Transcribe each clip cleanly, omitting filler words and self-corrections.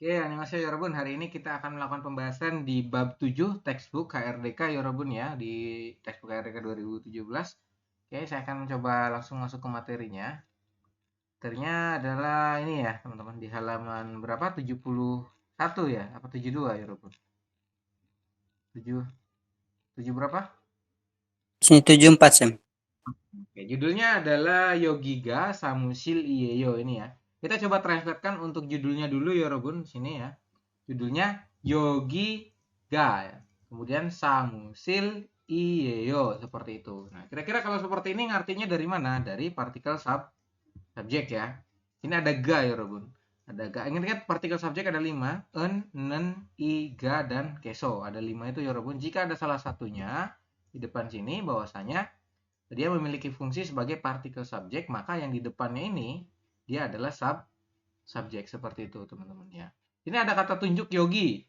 Oke, annyeonghaseyo yorobun. Hari ini kita akan melakukan pembahasan di bab 7 textbook HRDK yorobun ya, di textbook HRDK 2017. Oke, saya akan mencoba langsung masuk ke materinya. Materinya adalah ini ya, teman-teman, di halaman berapa? 71 ya, apa 72 yorobun? 7 7 berapa? Sini 74, Sam. Oke, judulnya adalah Yogiga Samusil Ieyo ini ya. Kita coba translatekan untuk judulnya dulu yorobun sini ya. Judulnya Yogiga ya. Kemudian Samusil Ieyo seperti itu. Nah, kira-kira kalau seperti ini artinya dari mana? Dari partikel subjek ya. Ini ada ga ya, Robun. Ada ga. Ingat partikel subjek ada 5, en, nen, i, ga, dan keso. Ada 5 itu ya, Robun. Jika ada salah satunya di depan sini bahwasanya dia memiliki fungsi sebagai partikel subjek, maka yang di depannya ini dia adalah subjek seperti itu, teman-teman ya. Ini ada kata tunjuk yogi.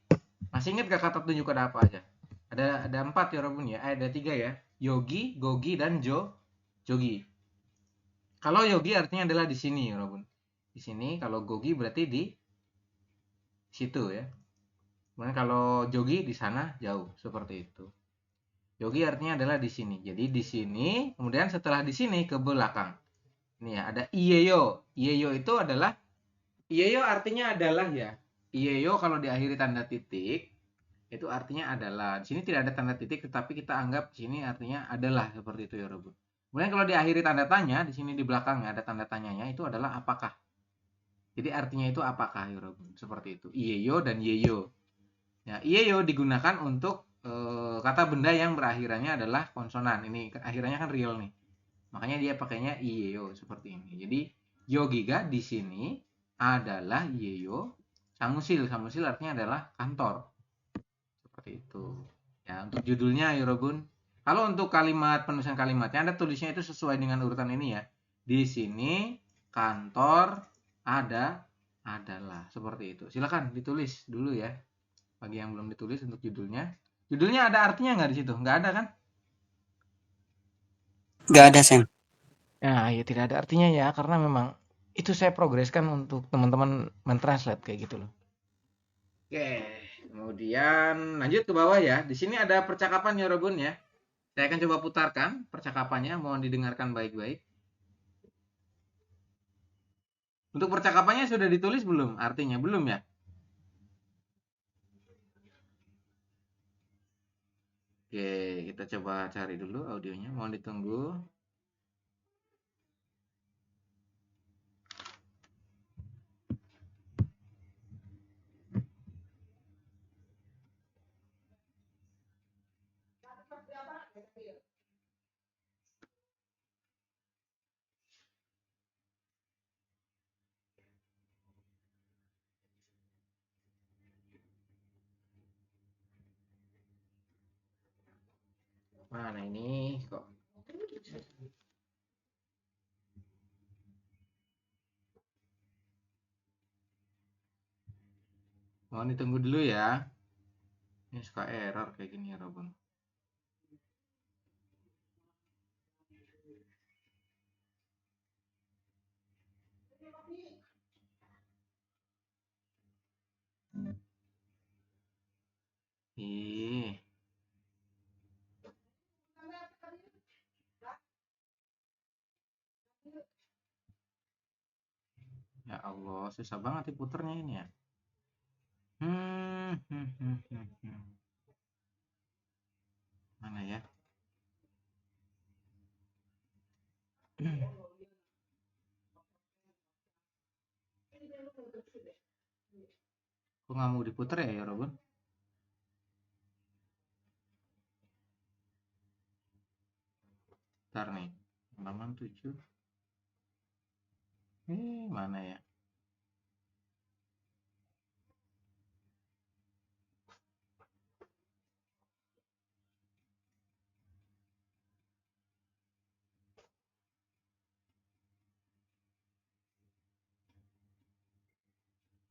Masih ingat gak kata tunjuk ada apa aja? Ada 4 ya, Robun ya. Ada 3 ya. Yogi, gogi, dan jogi. Kalau yogi artinya adalah di sini ya, Robun. Di sini, kalau gogi berarti di situ ya. Kemudian kalau jogi di sana jauh, seperti itu. Yogi artinya adalah di sini. Jadi di sini, kemudian setelah di sini ke belakang. Ini ya, ada ieyo. Ieyo itu adalah ieyo artinya adalah ya. Ieyo kalau diakhiri tanda titik itu artinya adalah. Di sini tidak ada tanda titik tetapi kita anggap di sini artinya adalah seperti itu ya, Robun. Kemudian kalau diakhiri tanda tanya, di sini di belakangnya ada tanda tanyanya itu adalah apakah. Jadi artinya itu apakah ya, Robun? Seperti itu. Ieyo dan yeyo. Ya, ieyo digunakan untuk kata benda yang berakhirannya adalah konsonan. Ini akhirannya kan real nih. Makanya dia pakainya ieyo seperti ini. Jadi yogiga di sini adalah ieyo. Samusil, samusil artinya adalah kantor. Seperti itu. Ya, untuk judulnya Yorobun. Kalau untuk kalimat penulisan kalimatnya Anda tulisnya itu sesuai dengan urutan ini ya. Di sini kantor adalah seperti itu. Silakan ditulis dulu ya. Bagi yang belum ditulis untuk judulnya. Judulnya ada artinya nggak di situ? Nggak ada kan? Gak ada, Sam. Ya, ya tidak ada artinya ya, karena memang itu saya progreskan untuk teman-teman mentranslate kayak gitu loh. Oke, kemudian lanjut ke bawah ya. Di sini ada percakapan ya, Robun ya. Saya akan coba putarkan percakapannya, mohon didengarkan baik-baik. Untuk percakapannya sudah ditulis belum? Artinya belum ya? Oke, kita coba cari dulu audionya, mohon ditunggu. Mana ini kok? Mohon ditunggu dulu ya. Ini suka error kayak gini ya, Robun. Ih, ya Allah, susah banget diputernya ini ya. Hmm, hmm, hmm, hmm, hmm. Mana ya? Kok nggak mau diputer ya, Robun? Ntar nih, halaman 7. Mana ya?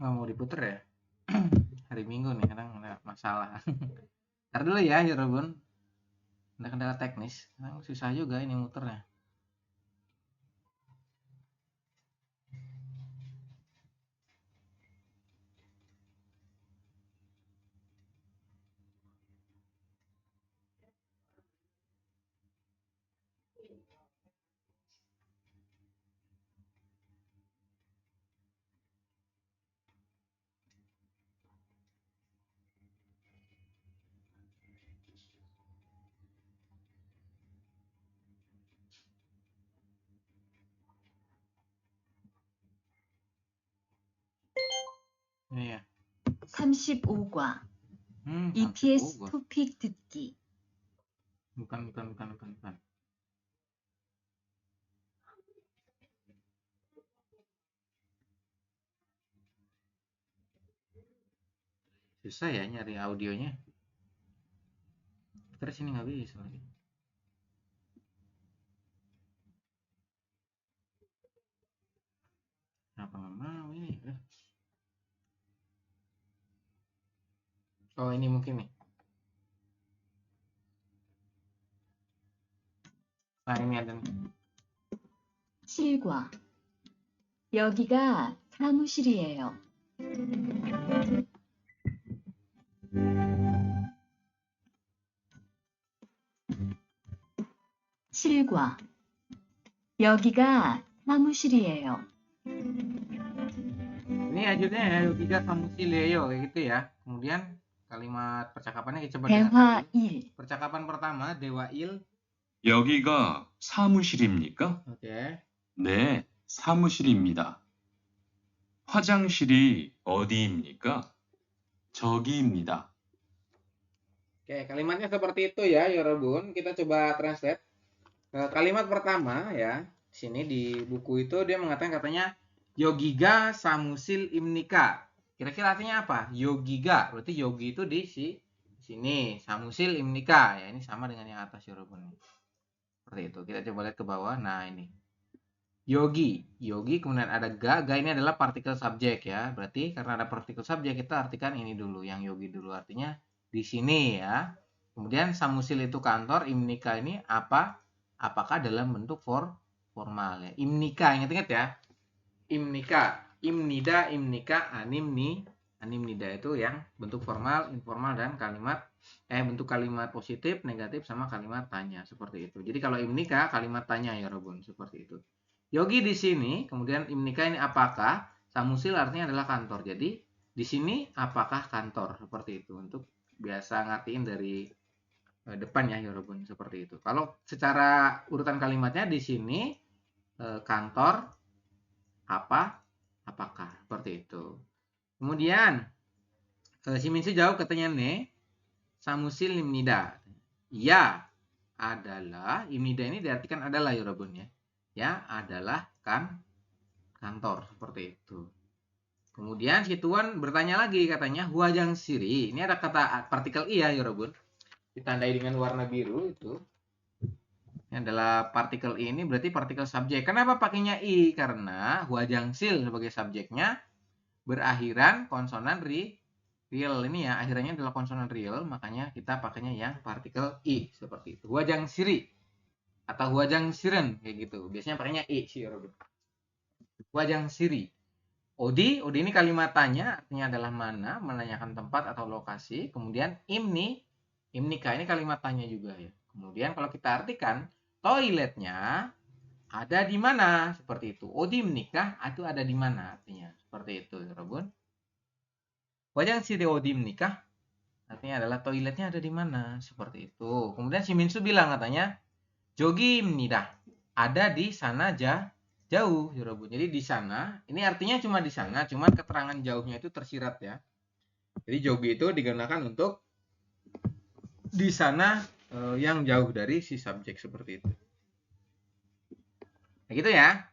Nggak mau diputer ya? Hari Minggu nih, kadang ada masalah. Ntar dulu ya, Robun. Ada kendala teknis. Kadang susah juga ini muternya. Ini ya. 35과 EPS 35 gua. 토픽 듣기. Bukan. Susah ya nyari audionya. Terus ini nggak bisa lagi. Kenapa nggak mau ini? Oh, ini mungkin nih. Nah, ini ada nih. 실과. 여기가 사무실이에요. 실과. 여기가 사무실이에요. Ini ajunya ya, Yogiga Samusileo kayak gitu ya. Kemudian kalimat percakapannya kita coba dengar 대화 dulu. 1. Percakapan pertama, Dewail. 여기가 사무실입니까? Oke. 네, 사무실입니다. 화장실이 어디입니까? 저기입니다. Oke, kalimatnya seperti itu ya, Yorobun. Kita coba translate. Kalimat pertama ya, sini di buku itu dia mengatakan katanya Yogiga Samusil Imnika. Kira-kira artinya apa? Yogiga, berarti yogi itu di sini, Samusil Imnika ya. Ini sama dengan yang atas Yorobun. Seperti itu. Kita coba lihat ke bawah. Nah, ini. Yogi, kemudian ada ga ini adalah partikel subjek ya. Berarti karena ada partikel subjek kita artikan ini dulu, yang yogi dulu artinya di sini ya. Kemudian Samusil itu kantor, Imnika ini apa? Apakah dalam bentuk formal ya. Imnika, ingat-ingat ya. Imnika, imnida, imnika, animnida itu yang bentuk formal, informal dan bentuk kalimat positif, negatif sama kalimat tanya seperti itu. Jadi kalau imnika kalimat tanya ya Robun, seperti itu. Yogi di sini, kemudian imnika ini apakah? Samusil artinya adalah kantor. Jadi di sini apakah kantor? Seperti itu untuk biasa ngertiin dari depan ya Yorobun, seperti itu. Kalau secara urutan kalimatnya di sini kantor apakah seperti itu. Kemudian si Minsu jawab katanya ne Samusil imnida. Ya adalah, imnida ini diartikan adalah Yorobun ya. Ya adalah kantor seperti itu. Kemudian si Tuan bertanya lagi katanya huajang siri. Ini ada kata partikel i ya Yorobun. Ditandai dengan warna biru itu. Ini adalah partikel i ini berarti partikel subjek. Kenapa pakainya i? Karena huajang sil sebagai subjeknya berakhiran konsonan real ini ya. Akhirnya adalah konsonan real, makanya kita pakainya yang partikel i seperti itu. Huajang siri atau huajang siren kayak gitu. Biasanya pakainya i sih Yorobun. Huajang siri. Odi ini kalimat tanya, artinya adalah mana, menanyakan tempat atau lokasi. Kemudian imnika ini kalimat tanya juga ya. Kemudian kalau kita artikan, toiletnya ada di mana? Seperti itu. Odi menikah, itu ada di mana artinya? Seperti itu, Robun. Wajang si Odi menikah, artinya adalah toiletnya ada di mana? Seperti itu. Kemudian si Minsu bilang katanya, Jogi menikah, ada di sana jauh, Yorobun. Jadi di sana, ini artinya cuma di sana, cuma keterangan jauhnya itu tersirat ya. Jadi jogi itu digunakan untuk di sana yang jauh dari si subjek seperti itu. Nah, gitu ya.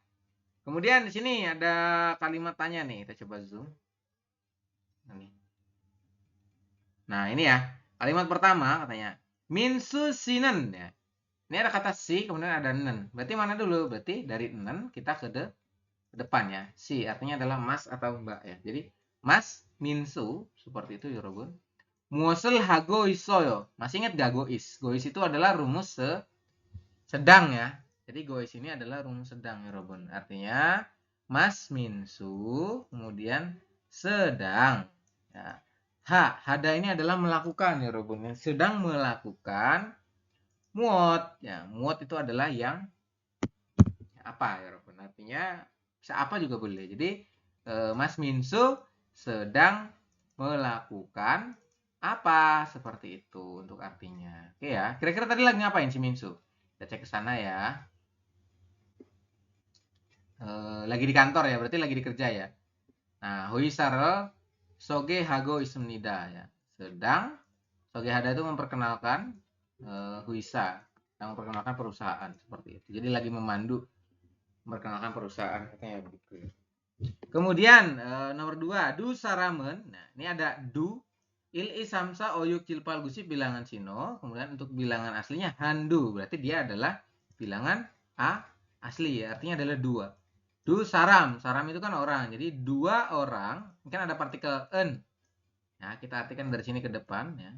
Kemudian di sini ada kalimat tanya nih, kita coba zoom. Nah, ini ya. Kalimat pertama katanya, Minsu sinen ya. Ini ada kata si, kemudian ada nen. Berarti mana dulu? Berarti dari nen kita ke depan ya. Si artinya adalah mas atau mbak ya. Jadi mas Minsu seperti itu Yorobun. Muosel hago isoyo. Masih ingat gak gois? Gois itu adalah rumus sedang ya. Jadi gois ini adalah rumus sedang Yorobun. Artinya mas Minsu kemudian sedang. Ya. Hada ini adalah melakukan Yorobun. Sedang melakukan muot. Ya, muot itu adalah yang apa ya Robun? Artinya bisa apa juga boleh. Jadi Mas Minsu sedang melakukan apa seperti itu untuk artinya. Oke ya. Kira-kira tadi lagi ngapain si Minsu? Kita cek ke sana ya. Lagi di kantor ya, berarti lagi dikerja ya. Nah, Hui Sarel sogehago 있습니다 ya. Sedang sogehada itu memperkenalkan huisa, yang memperkenalkan perusahaan seperti itu. Jadi lagi memandu memperkenalkan perusahaan katanya begitu. Kemudian nomor 2, du saramen. Nah, ini ada du il isamsa oyuk cilpal gusip bilangan sino. Kemudian untuk bilangan aslinya handu. Berarti dia adalah bilangan asli ya. Artinya adalah 2. Du saram. Saram itu kan orang. Jadi 2 orang. Ini kan ada partikel en. Nah, kita artikan dari sini ke depan ya.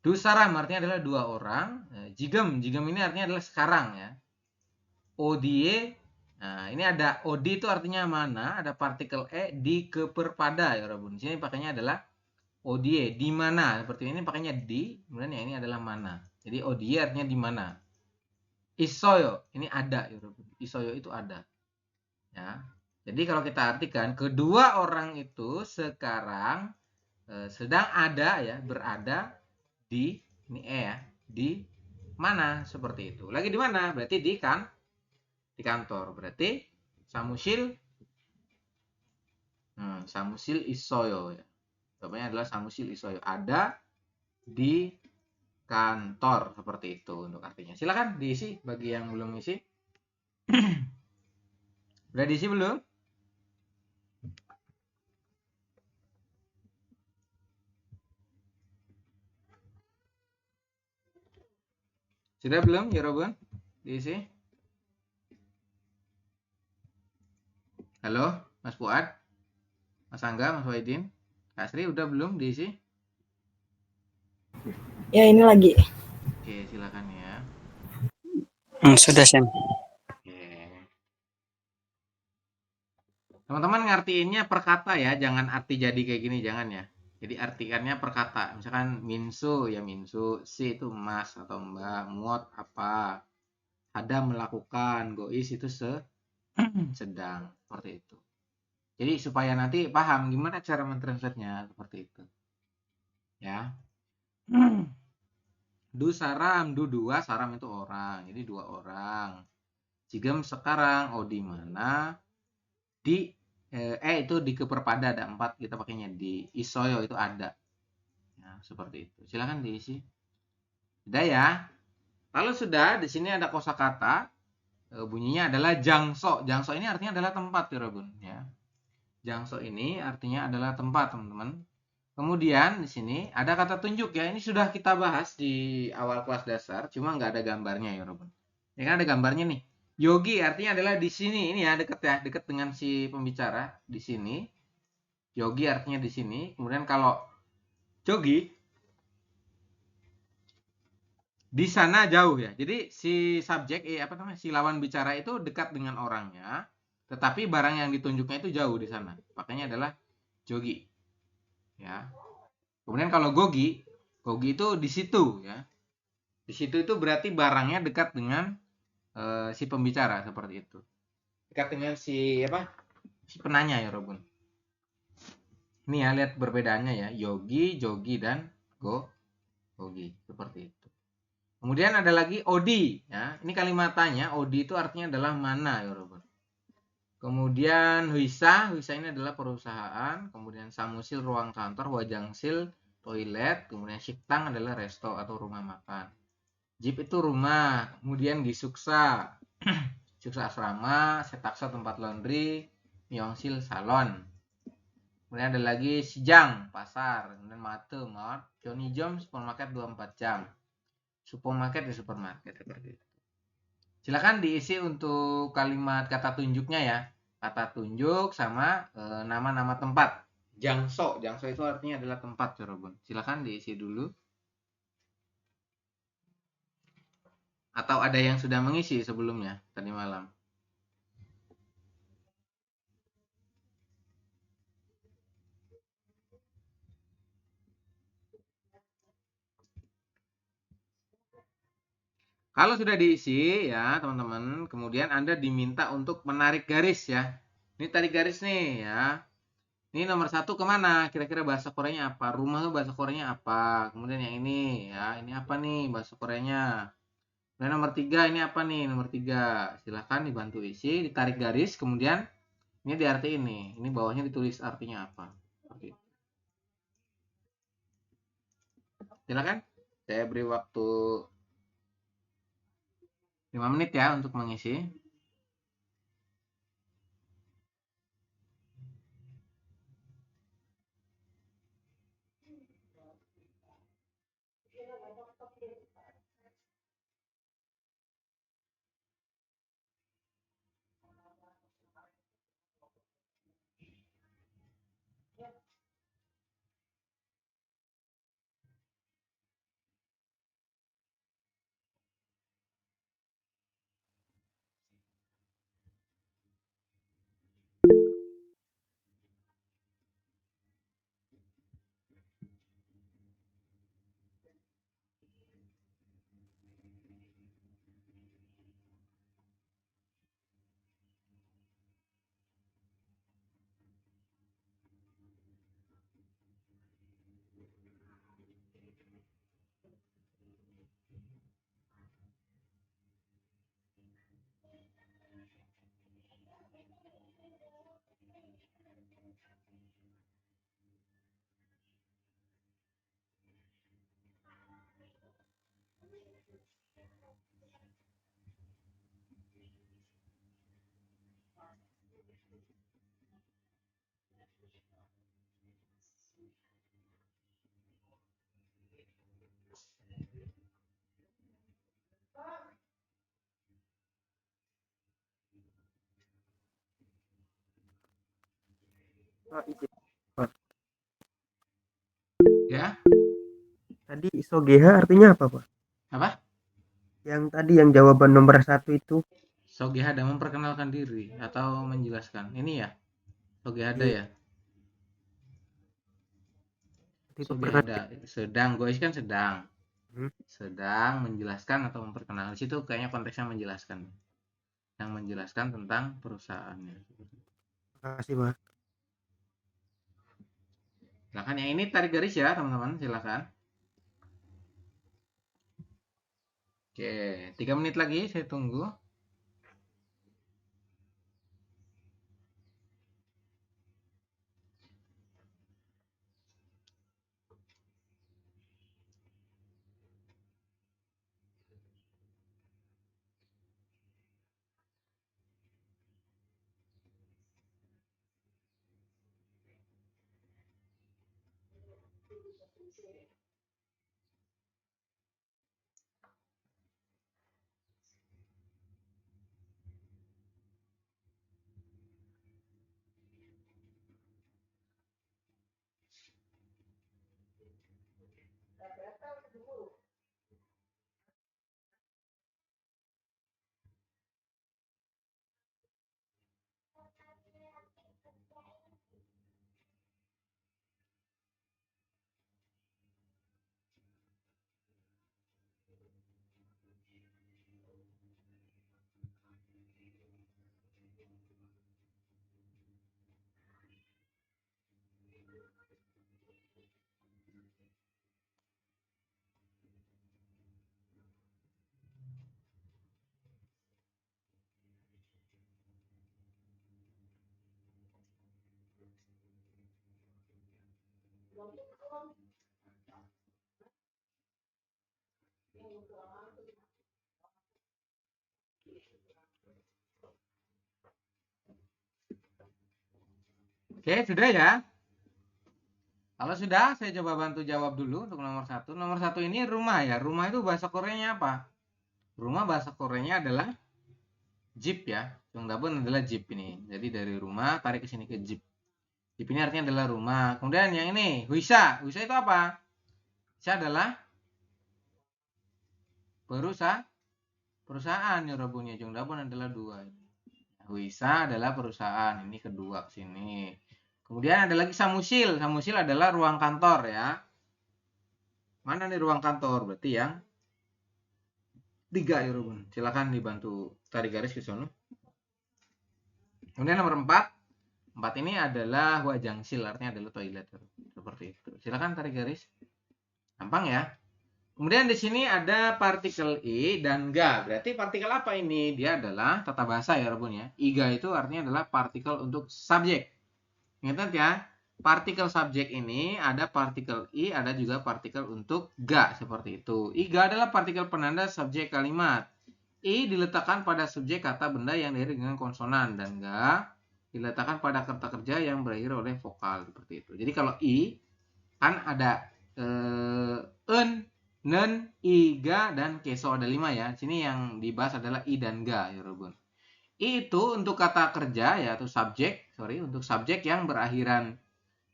Du saram artinya adalah 2 orang. Jigem. Jigem ini artinya adalah sekarang ya. Odie. Nah, ini ada odi itu artinya mana? Ada partikel e di keperpada ya, Rabun. Di sini pakainya adalah odie, di mana. Seperti ini pakainya di, kemudian yang ini adalah mana. Jadi odie artinya di mana. Isoyo, ini ada ya, Rabun. Isoyo itu ada. Ya. Jadi kalau kita artikan kedua orang itu sekarang sedang ada ya, berada di ini e ya, di mana seperti itu. Lagi di mana? Berarti di kantor. Berarti samusil samusil isoyo ya. Jawabannya adalah samusil isoyo, ada di kantor seperti itu untuk artinya. Silakan diisi bagi yang belum isi. Udah diisi belum? Sudah belum ya, Robun? Diisi. Halo, Mas Fuad, Mas Angga, Mas Waidin, Kak Sri, udah belum diisi? Ya, ini lagi. Oke, silakan ya. Sudah, Sam. Oke. Teman-teman ngartiinnya per kata ya, jangan arti jadi kayak gini, jangan ya. Jadi artikannya per kata. Misalkan minsu ya minsu, si itu mas atau mbak, muot apa, ada melakukan, gois itu sedang, seperti itu. Jadi supaya nanti paham gimana cara mentranslate-nya seperti itu. Ya. Du saram, du 2, saram itu orang. Jadi 2 orang. Jigem sekarang, di mana? Di itu di keperpada ada 4, kita pakainya di. Isoyo itu ada. Ya, seperti itu. Silakan diisi. Sudah ya. Kalau sudah, di sini ada kosakata. Bunyinya adalah jangso. Jangso ini artinya adalah tempat ya, Robun, ya. Jangso ini artinya adalah tempat, teman-teman. Kemudian di sini ada kata tunjuk ya. Ini sudah kita bahas di awal kelas dasar, cuma nggak ada gambarnya ya, Robun. Ya kan ada gambarnya nih. Yogi artinya adalah di sini. Ini ya, dekat dengan si pembicara di sini. Yogi artinya di sini. Kemudian kalau jogi di sana jauh ya. Jadi si subjek si lawan bicara itu dekat dengan orangnya, tetapi barang yang ditunjuknya itu jauh di sana. Makanya adalah jogi. Ya. Kemudian kalau gogi itu di situ ya. Di situ itu berarti barangnya dekat dengan si pembicara seperti itu. Dekat dengan si penanya ya, Robun. Ini ya, lihat perbedaannya ya. Yogi, jogi dan gogi seperti itu. Kemudian ada lagi odi ya. Ini kalimat tanya, odi itu artinya adalah mana ya, Robun. Kemudian huisa ini adalah perusahaan. Kemudian samusil ruang kantor, wajangsil toilet, kemudian shiktang adalah resto atau rumah makan. Jeep itu rumah, kemudian gisuksa suksa asrama, setaksa tempat laundry, myeongsil salon. Kemudian ada lagi sijang pasar, kemudian mate mart, Jonijom supermarket 24 jam. Supermarket di supermarket seperti itu. Silakan diisi untuk kalimat kata tunjuknya ya. Kata tunjuk sama nama-nama tempat. Jangso itu artinya adalah tempat, Robun. Silakan diisi dulu. Atau ada yang sudah mengisi sebelumnya tadi malam? Kalau sudah diisi ya teman-teman, kemudian Anda diminta untuk menarik garis ya. Ini tarik garis nih ya. Ini nomor 1 kemana? Kira-kira bahasa Koreanya apa? Rumah tuh bahasa Koreanya apa? Kemudian yang ini ya, ini apa nih bahasa Koreanya? Dan nomor 3 ini apa nih? Nomor 3. Silahkan dibantu isi, ditarik garis, kemudian ini diartiin nih. Ini bawahnya ditulis artinya apa. Seperti itu. Silakan. Saya beri waktu 5 menit ya untuk mengisi. Pak, izin, Pak. Ya, Tadi sogeha artinya apa, Pak? apa? Yang tadi yang jawaban nomor 1 itu. Sogehada memperkenalkan diri atau menjelaskan. Ini ya, Sogehada Iya, ya. itu pernah. Sogehada, sedang, gois kan sedang. Hmm, Sedang menjelaskan atau memperkenalkan. Di situ kayaknya konteksnya menjelaskan. Yang menjelaskan tentang perusahaannya. Makasih, Pak. Silakan, yang ini tarik garis ya teman-teman, silakan. Oke, 3 menit lagi saya tunggu. Oke, sudah ya. Kalau sudah, saya coba bantu jawab dulu untuk nomor 1. Nomor 1 ini rumah ya. Rumah itu bahasa Koreanya apa? Rumah bahasa Koreanya adalah jeep ya. Jeongdabun adalah jeep ini. Jadi dari rumah tarik ke sini ke jeep. Jeep ini artinya adalah rumah. Kemudian yang ini, huisa. Huisa itu apa? Huisa adalah perusahaan ya Robunnya. Jeongdabun adalah 2. Huisa adalah perusahaan. Ini kedua ke sini. Kemudian ada lagi samusil. Samusil adalah ruang kantor ya. Mana nih ruang kantor? Berarti yang 3 ya Robun. Silakan dibantu tarik garis ke sana. Kemudian nomor 4. 4 ini adalah wajangsil, artinya adalah toilet. Seperti itu. Silakan tarik garis. Gampang ya. Kemudian di sini ada partikel i dan ga. Berarti partikel apa ini? Dia adalah tata bahasa ya Robun ya. Iga itu artinya adalah partikel untuk subjek. Ingat ya, partikel subjek ini ada partikel i, ada juga partikel untuk ga, seperti itu. I ga adalah partikel penanda subjek kalimat. I diletakkan pada subjek kata benda yang diakhiri dengan konsonan, dan ga diletakkan pada kata kerja yang berakhir oleh vokal, seperti itu. Jadi kalau i kan ada en, nen, i, ga, dan keso, ada 5 ya. Sini yang dibahas adalah i dan ga ya Robun. I itu untuk kata kerja ya, atau subjek, untuk subjek yang berakhiran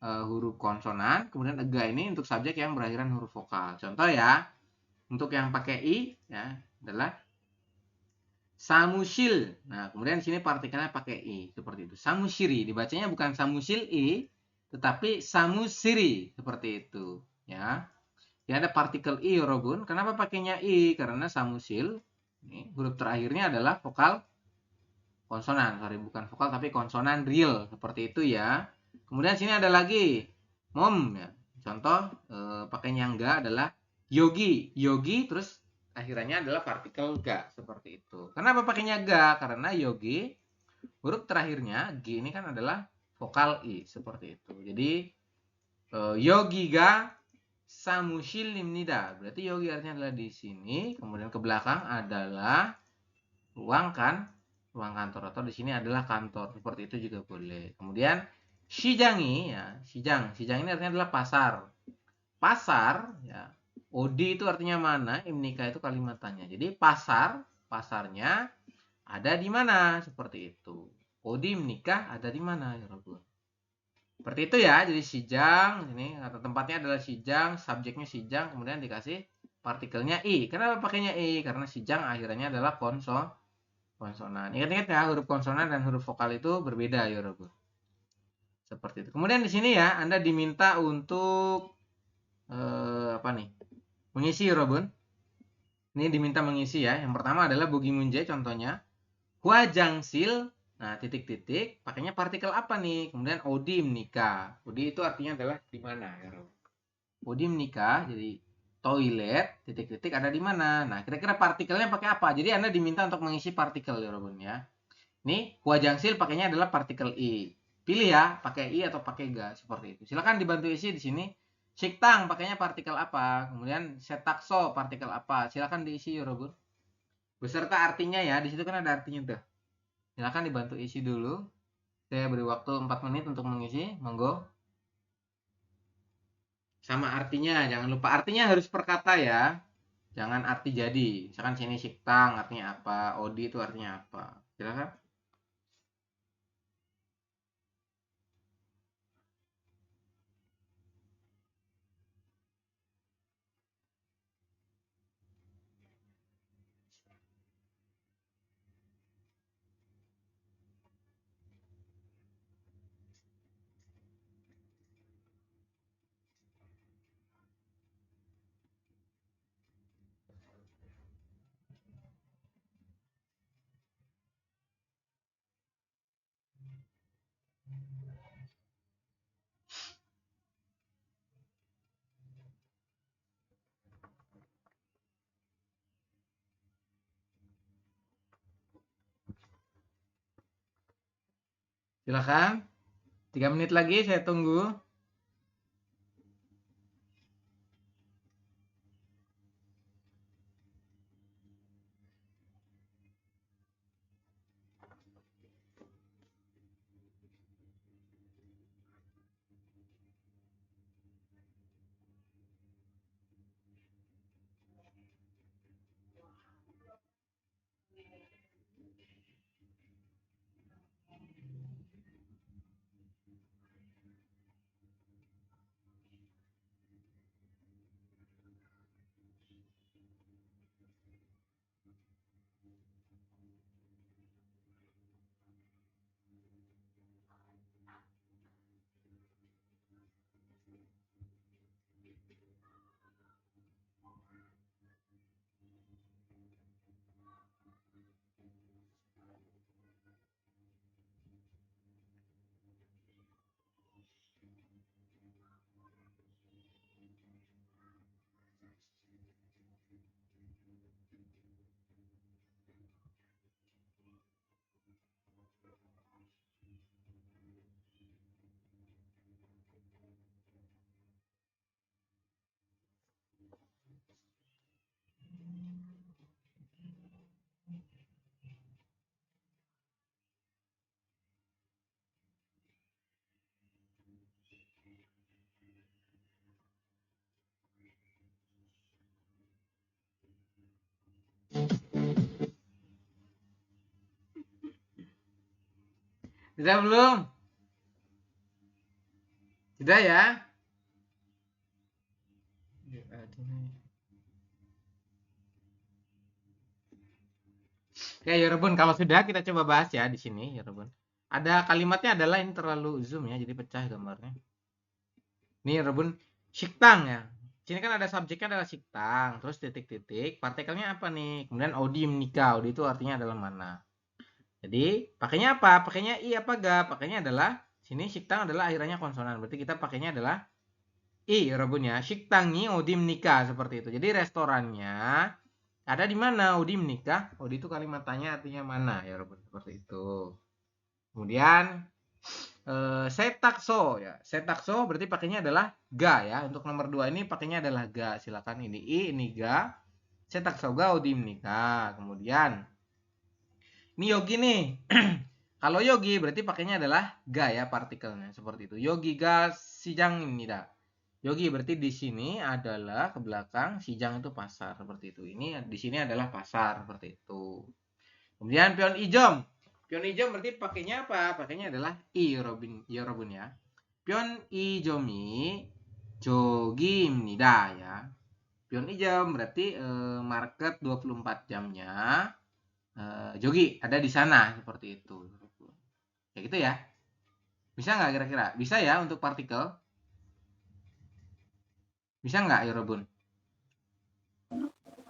huruf konsonan, kemudian ga ini untuk subjek yang berakhiran huruf vokal. Contoh ya, untuk yang pakai i ya adalah samusil. Nah, kemudian di sini partikelnya pakai i, seperti itu. Samushiri, dibacanya bukan samusil i, tetapi samusiri, seperti itu ya. Ya, ada partikel i Robun. Kenapa pakainya i? Karena samusil ini huruf terakhirnya adalah vokal konsonan, bukan vokal tapi konsonan real, seperti itu ya. Kemudian sini ada lagi mom ya. Contoh pakainya ga adalah yogi. Yogi terus akhirannya adalah partikel ga, seperti itu. Kenapa pakainya ga? Karena yogi huruf terakhirnya g ini kan adalah vokal i, seperti itu. Jadi yogi ga samushilimnida. Berarti yogi artinya adalah di sini, kemudian ke belakang adalah ruang kantor, atau di sini adalah kantor, seperti itu juga boleh. Kemudian shijangi ya, shijang ini artinya adalah pasar ya. Odi itu artinya mana, imnika itu kalimat tanya. Jadi pasarnya ada di mana, seperti itu. Odi imnika ada di mana ya Rabbul. Seperti itu ya. Jadi shijang ini kata tempatnya adalah shijang, subjeknya shijang, kemudian dikasih partikelnya i. Kenapa pakainya i? Karena shijang akhirannya adalah konsonan. Ingat-ingat ya, huruf konsonan dan huruf vokal itu berbeda ya Robun. Seperti itu. Kemudian di sini ya, Anda diminta untuk apa nih? Mengisi ya Robun. Ini diminta mengisi ya. Yang pertama adalah bogi munje contohnya. Huajangsil. Nah, titik-titik, pakainya partikel apa nih? Kemudian odim nikah. Odi itu artinya adalah di mana ya Robun? Odim nikah, jadi toilet, titik-titik ada di mana. Nah, kira-kira partikelnya pakai apa? Jadi Anda diminta untuk mengisi partikel ya Robun ya. Ini huajangsil pakainya adalah partikel i. Pilih ya, pakai i atau pakai ga, seperti itu. Silakan dibantu isi di sini. Siktang pakainya partikel apa? Kemudian setakso partikel apa? Silakan diisi ya Robun. Beserta artinya ya, di situ kan ada artinya tuh. Silakan dibantu isi dulu. Saya beri waktu 4 menit untuk mengisi, monggo. Sama artinya, jangan lupa artinya harus per kata ya. Jangan arti jadi. Misalkan sini siktang artinya apa, odi itu artinya apa. Silakan. Silakan. 3 menit lagi saya tunggu. Sudah belum? Sudah ya? Oke, Yorobun, kalau sudah kita coba bahas ya di sini, Yorobun. Ada kalimatnya adalah ini terlalu zoom ya, jadi pecah gambarnya. Ini Yorobun, shiktang ya. Sini kan ada subjeknya adalah shiktang, terus titik-titik, partikelnya apa nih? Kemudian odi menikah, odi itu artinya adalah mana? Jadi pakainya apa? Pakainya i apa ga? Pakainya adalah sini shiktang adalah akhirannya konsonan, berarti kita pakainya adalah i Yorobun ya. Shiktangi odi menikah seperti itu. Jadi restorannya ada di mana? Odi menikah. Odi itu kalimat tanya artinya mana ya Yorobun, seperti itu. Kemudian setakso ya. Setakso berarti pakainya adalah ga ya. Untuk nomor 2 ini pakainya adalah ga. Silakan ini i, ini ga. Setakso ga odi menikah. Kemudian ini yogi nih. Kalau yogi berarti pakainya adalah ga ya partikelnya seperti itu. Yogi ga sijang ini dah. Yogi berarti di sini adalah ke belakang, sijang itu pasar seperti itu. Ini di sini adalah pasar seperti itu. Kemudian pion ijom. Pion ijom berarti pakainya apa? Pakainya adalah i Yorobun ya. Pion ijomi jogimnida ya. Pion ijom berarti market 24 jamnya jogi ada di sana seperti itu. Kayak gitu ya. Bisa nggak kira-kira? Bisa ya untuk partikel? Bisa nggak Yorobun?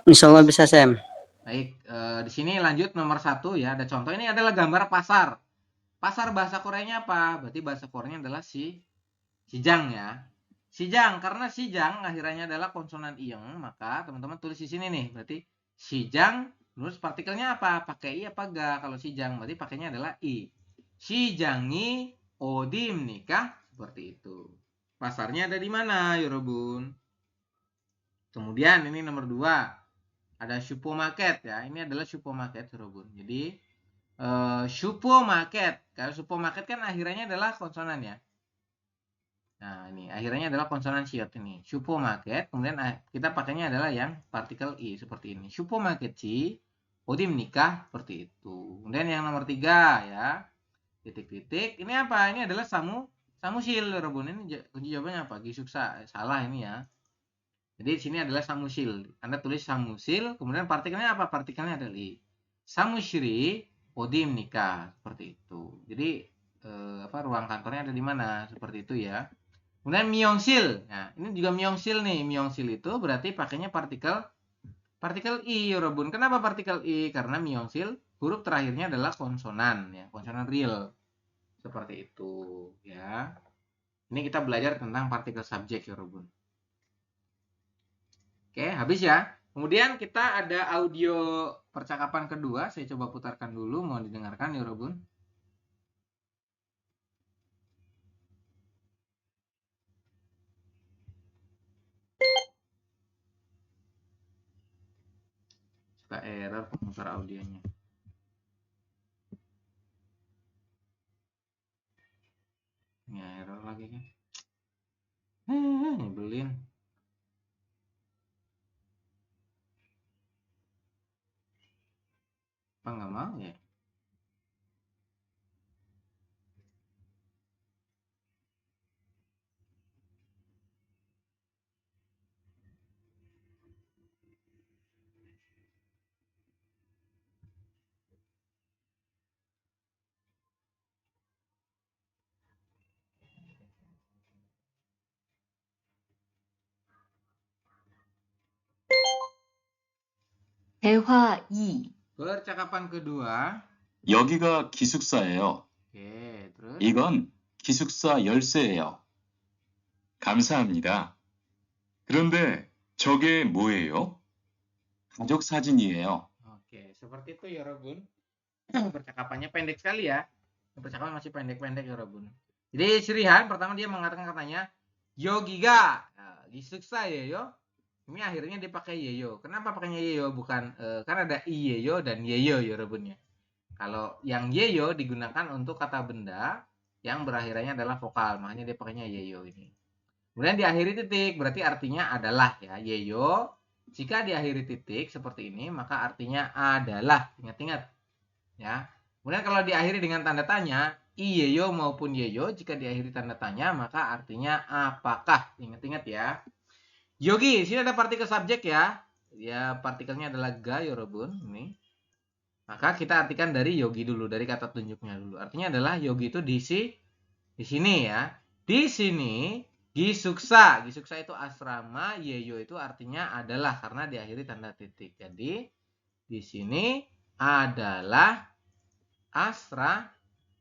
Insya Allah bisa, Sam. Baik, di sini lanjut nomor 1 ya. Ada contoh, ini adalah gambar pasar. Pasar bahasa Koreanya apa? Berarti bahasa Koreanya adalah sijang ya. Sijang, karena sijang akhirannya adalah konsonan iyeng, maka teman-teman tulis di sini nih. Berarti sijang, terus partikelnya apa? Pakai i apa ga? Kalau sijang berarti pakainya adalah i. Sijangi odim nikah, seperti itu. Pasarnya ada di mana, Yorobun? Kemudian ini nomor 2. Ada supermarket ya. Ini adalah supermarket, Yorobun. Jadi supermarket. Kalau supermarket kan akhirannya adalah konsonan ya. Nah, ini akhirannya adalah konsonan siot ini. Supermarket. Kemudian kita pakainya adalah yang partikel i seperti ini. Supermarket ci odim nikah seperti itu. Kemudian yang nomor 3 ya. Titik-titik. Ini apa? Ini adalah samusil, Yorobun. Ini kunci jawabannya apa? Gisuksa. Salah ini ya. Jadi di sini adalah samusil. Anda tulis samusil, kemudian partikelnya apa? Partikelnya adalah i. Samushiri odim nikah seperti itu. Jadi ruang kantornya ada di mana? Seperti itu ya. Kemudian myongsil. Nah, ini juga myongsil nih. Myongsil itu berarti pakainya partikel i, Yorobun. Kenapa partikel i? Karena myongsil huruf terakhirnya adalah konsonan ya, konsonan real. Seperti itu ya. Ini kita belajar tentang partikel subjek, Yorobun. Oke, habis ya. Kemudian kita ada audio percakapan kedua. Saya coba putarkan dulu. Mau didengarkan, Yorobun? Suka error pemutar audionya. Ya, error lagi kan. Nyebelin. Apa nggak mau ya? 대화 2. Percakapan kedua. 여기가 기숙사예요. Oke, terus. 이건 기숙사 열쇠예요. 감사합니다. 그런데 저게 뭐예요? 가족 사진이에요. Oke, seperti itu, Yorobun. Percakapannya pendek sekali ya. Percakapan masih pendek-pendek, Yorobun. Jadi Srihan pertama dia mengatakan katanya Yogiga, gisuksa yeyo. Ini akhirnya dipakai yeyo. Kenapa pakainya yeyo? Bukan kan ada i yeyo dan yeyo, Yorobun ya. Kalau yang yeyo digunakan untuk kata benda yang berakhirannya adalah vokal, makanya dia pakainya yeyo ini. Kemudian diakhiri titik, berarti artinya adalah ya, yeyo. Jika diakhiri titik seperti ini, maka artinya adalah. Ingat-ingat ya. Kemudian kalau diakhiri dengan tanda tanya, iyeyo maupun yeyo jika diakhiri tanda tanya maka artinya apakah. Ingat-ingat ya. Yogi, sini ada partikel subjek ya. Ya, partikelnya adalah ga, yorobun. Ini. Maka kita artikan dari yogi dulu, dari kata tunjuknya dulu. Artinya adalah yogi itu di sini ya. Di sini gisuksa. Gisuksa itu asrama, yeyo itu artinya adalah karena diakhiri tanda titik. Jadi di sini adalah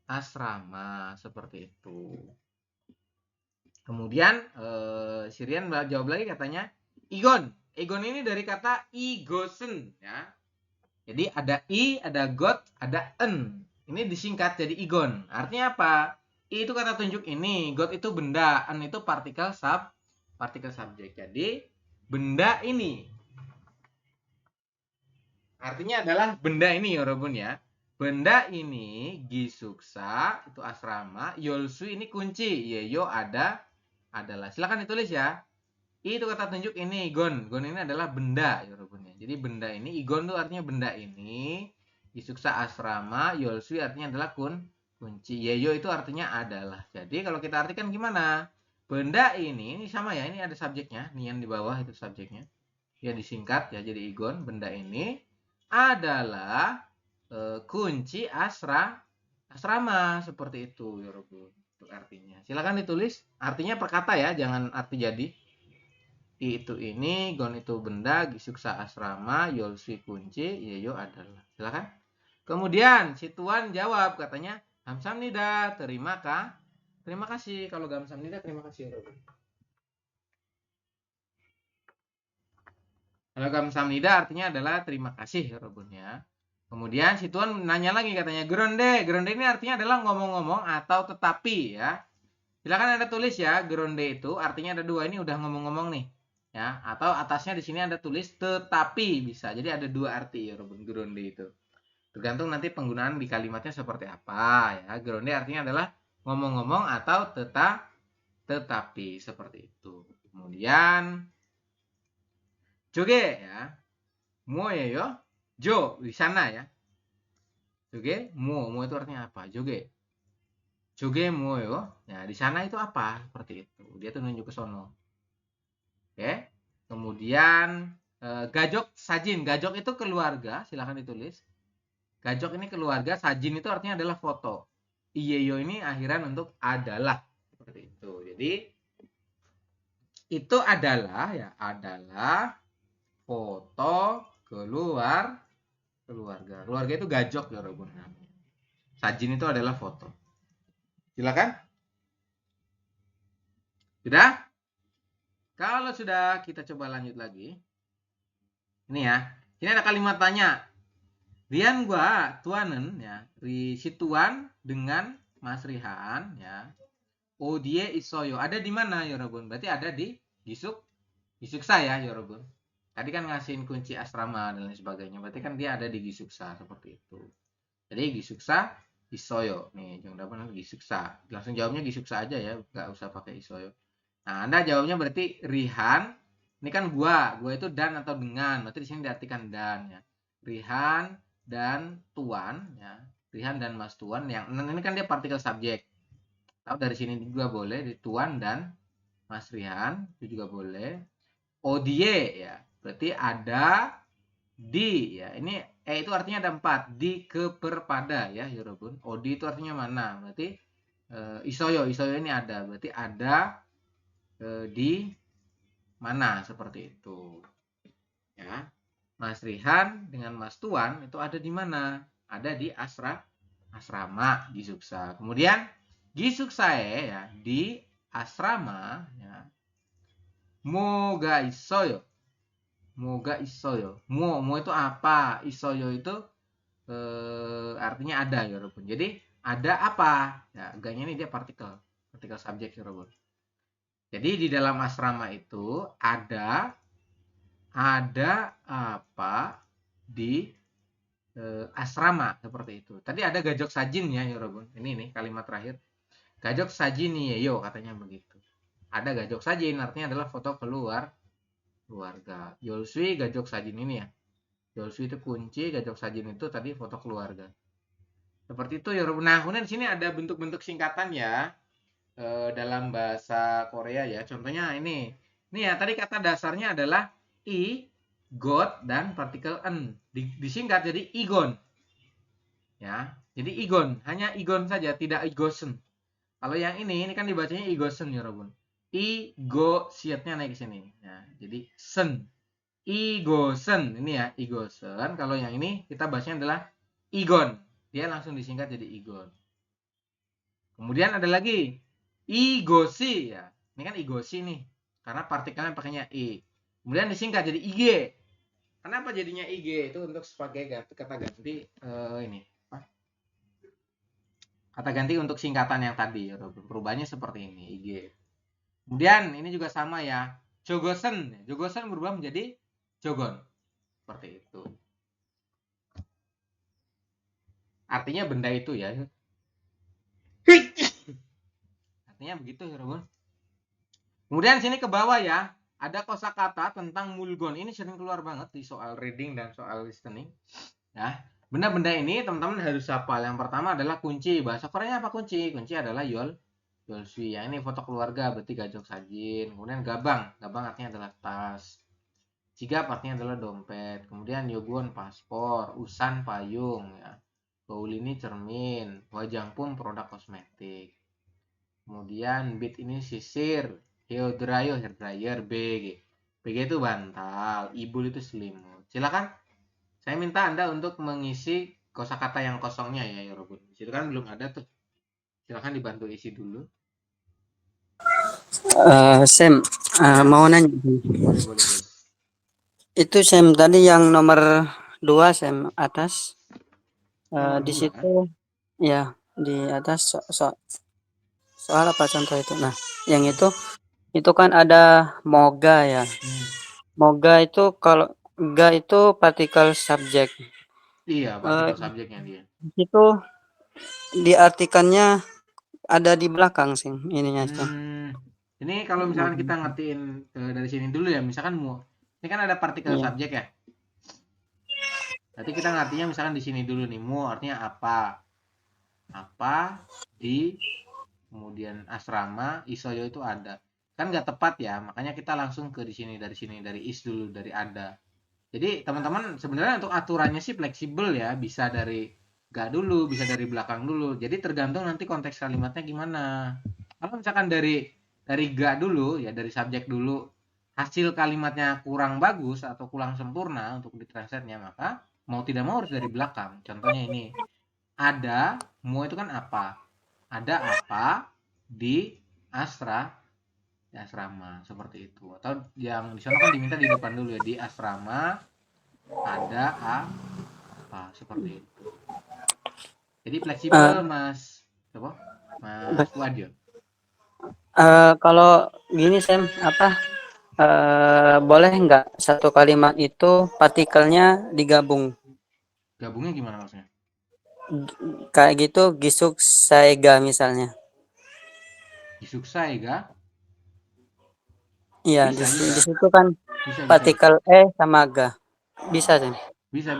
asrama seperti itu. Kemudian Sirian jawab lagi katanya igon. Igon ini dari kata igosen ya. Jadi ada i, ada got, ada en. Ini disingkat jadi igon. Artinya apa? I itu kata tunjuk ini, got itu benda, en itu partikel subjek. Jadi benda ini. Artinya adalah benda ini yorobun ya. Benda ini gisuksa itu asrama, yolsu ini kunci, yeyo adalah. Silakan ditulis ya. I itu kata tunjuk ini, gon. Gon ini adalah benda yorobun ya. Jadi benda ini, igon itu artinya benda ini, gisuksa asrama, yolsu artinya adalah kunci, yeyo itu artinya adalah. Jadi kalau kita artikan gimana? Benda ini sama ya, ini ada subjeknya, nih yang di bawah itu subjeknya. Ya disingkat ya jadi igon, benda ini adalah kunci asrama seperti itu yorobun. Untuk artinya. Silakan ditulis artinya per kata ya, jangan arti jadi. I itu ini, gon itu benda, gisuksa asrama, yolsi kunci, yeyo adalah. Silakan. Kemudian si Tuan jawab katanya Hamsamnida, terima kasih. Kalau Hamsamnida terima kasih yorobun. Kalau Hamsamnida artinya adalah terima kasih yorobun ya. Kemudian si Tuan nanya lagi katanya geronde. Geronde ini artinya adalah ngomong-ngomong atau tetapi ya. Silakan Anda tulis ya, geronde itu artinya ada dua, ini udah ngomong-ngomong nih. Ya, atau atasnya di sini Anda tulis tetapi bisa. Jadi ada dua arti yorobun geronde itu. Tergantung nanti penggunaan di kalimatnya seperti apa ya. Geronde artinya adalah ngomong-ngomong atau tetapi seperti itu. Kemudian joge ya. Moyeyo. Jo di sana ya. Joge, mo itu artinya apa? Joge. Joge moyo. Ya, di sana itu apa? Seperti itu. Dia tuh nunjuk ke sono. Oke. Kemudian gajok sajin. Gajok itu keluarga, silahkan ditulis. Gajok ini keluarga, sajin itu artinya adalah foto. Iyeyo ini akhiran untuk adalah. Seperti itu. Jadi itu adalah ya, adalah foto keluarga. Keluarga itu gajok ya yorobun. Sajin itu adalah foto. Silakan. Sudah? Kalau sudah, kita coba lanjut lagi. Ini ya. Ini ada kalimat tanya. Rian gua tuanen ya. Si Tuan dengan Mas Rihan ya. Odie isoyo. Ada di mana yorobun? Berarti ada di gisuksa ya yorobun. Tadi kan ngasihin kunci asrama dan lain sebagainya. Berarti kan dia ada di gisuksa seperti itu. Jadi gisuksa isoyo. Nih, jangan dapat gisuksa. Langsung jawabnya gisuksa aja ya, nggak usah pakai isoyo. Nah, Anda jawabnya berarti Rihan. Ini kan gua itu dan atau dengan. Berarti di sini diartikan dan ya. Rihan dan Tuan ya. Rihan dan Mas Tuan yang ini kan dia partikel subjek. Atau dari sini juga boleh di Tuan dan Mas Rihan itu juga boleh. Odie ya. Berarti ada di ya. Ini itu artinya ada 4, di kepada ya yorobun. Odi itu artinya mana? Berarti isoyo ini ada. Berarti ada di mana seperti itu. Ya. Mas Rihan dengan Mas Tuan itu ada di mana? Ada di asrama gisuksa. Kemudian gisuksae ya di asrama ya. Moga isoyo. Moga isoyo. Mo itu apa? Isoyo itu artinya ada ya yorobun. Jadi ada apa? Ya, ganya ini dia partikel subjek yorobun. Jadi di dalam asrama itu ada apa di asrama seperti itu. Tadi ada gajok sajin ya yorobun. Ini kalimat terakhir. Gajok sajin yeyo katanya begitu. Ada gajok sajin artinya adalah foto keluarga. Yolsui gajok sajin ini ya. Yolsui itu kunci, gajok sajin itu tadi foto keluarga. Seperti itu ya. Nah, kemudian di sini ada bentuk-bentuk singkatan ya dalam bahasa Korea ya. Contohnya ini. Nih ya, tadi kata dasarnya adalah i, got, dan partikel en. Disingkat jadi igon. Ya, jadi igon. Hanya igon saja, tidak igosen. Kalau yang ini kan dibacanya igosen ya, Robun. Igo siatnya naik ke sini. Ya, jadi sen. Igosen. Ini ya, igosen. Kalau yang ini kita bahasanya adalah igon. Dia langsung disingkat jadi igon. Kemudian ada lagi igosi ya. Ini kan igosi nih. Karena partikelnya pakainya i. Kemudian disingkat jadi ig. Kenapa jadinya ig? Itu untuk sebagai kata ganti ini. Kata ganti untuk singkatan yang tadi. Perubahannya seperti ini, ig. Kemudian ini juga sama ya. Jogosen. Jogosen berubah menjadi jogon. Seperti itu. Artinya benda itu ya. Artinya begitu ya, Robun. Kemudian sini ke bawah ya. Ada kosakata tentang mulgon. Ini sering keluar banget di soal reading dan soal listening. Ya. Benda-benda ini teman-teman harus hafal. Yang pertama adalah kunci. Bahasa Koreanya apa kunci? Kunci adalah yolswi. Ya, ini foto keluarga berarti gajok sajin. Kemudian gabang. Gabang artinya adalah tas. Sigap artinya adalah dompet. Kemudian yogon paspor. Usan payung. Ya. Baul ini cermin. Wajangpum produk kosmetik. Kemudian bit ini sisir. Hair dryer, BG. BG itu bantal. Ibul itu selimut. Silakan. Saya minta Anda untuk mengisi kosakata yang kosongnya ya, Robun. Di situ kan belum ada tuh. Silakan dibantu isi dulu. Sam, mau nanya. Boleh. Itu Sam tadi yang nomor 2 Sam atas. Nomor Di 2. situ ya di atas soal apa contoh itu? Nah, yang itu kan ada moga ya. Moga itu kalau ga itu partikel subjek. Iya, partikel subjeknya dia. Itu diartikannya ada di belakang sih ininya Sam. Ini kalau misalkan kita ngertiin dari sini dulu ya, misalkan ini kan ada partikel Iya. subjek ya. Berarti kita ngertinya misalkan di sini dulu nih, artinya apa? Apa di kemudian asrama, isoyo itu ada. Kan nggak tepat ya, makanya kita langsung ke di sini dari is dulu, dari ada. Jadi teman-teman sebenarnya untuk aturannya sih fleksibel ya, bisa dari ga dulu, bisa dari belakang dulu. Jadi tergantung nanti konteks kalimatnya gimana. Kalau misalkan dari ga dulu ya, dari subjek dulu, hasil kalimatnya kurang bagus atau kurang sempurna untuk ditranslate-nya, maka mau tidak mau harus dari belakang. Contohnya ini. Ada, itu kan apa? Ada apa di asrama seperti itu. Atau yang di sana kan diminta di depan dulu ya, di asrama ada apa seperti itu. Jadi fleksibel Mas apa? Mas Wadyo. Kalau gini Sam, boleh nggak satu kalimat itu partikelnya digabung? Gabungnya gimana maksudnya? Kayak gitu gisuk saega misalnya. Disuksai ga? Iya, Bisa, di situ kan bisa. partikel sama ga. Bisa Sam. Bisa.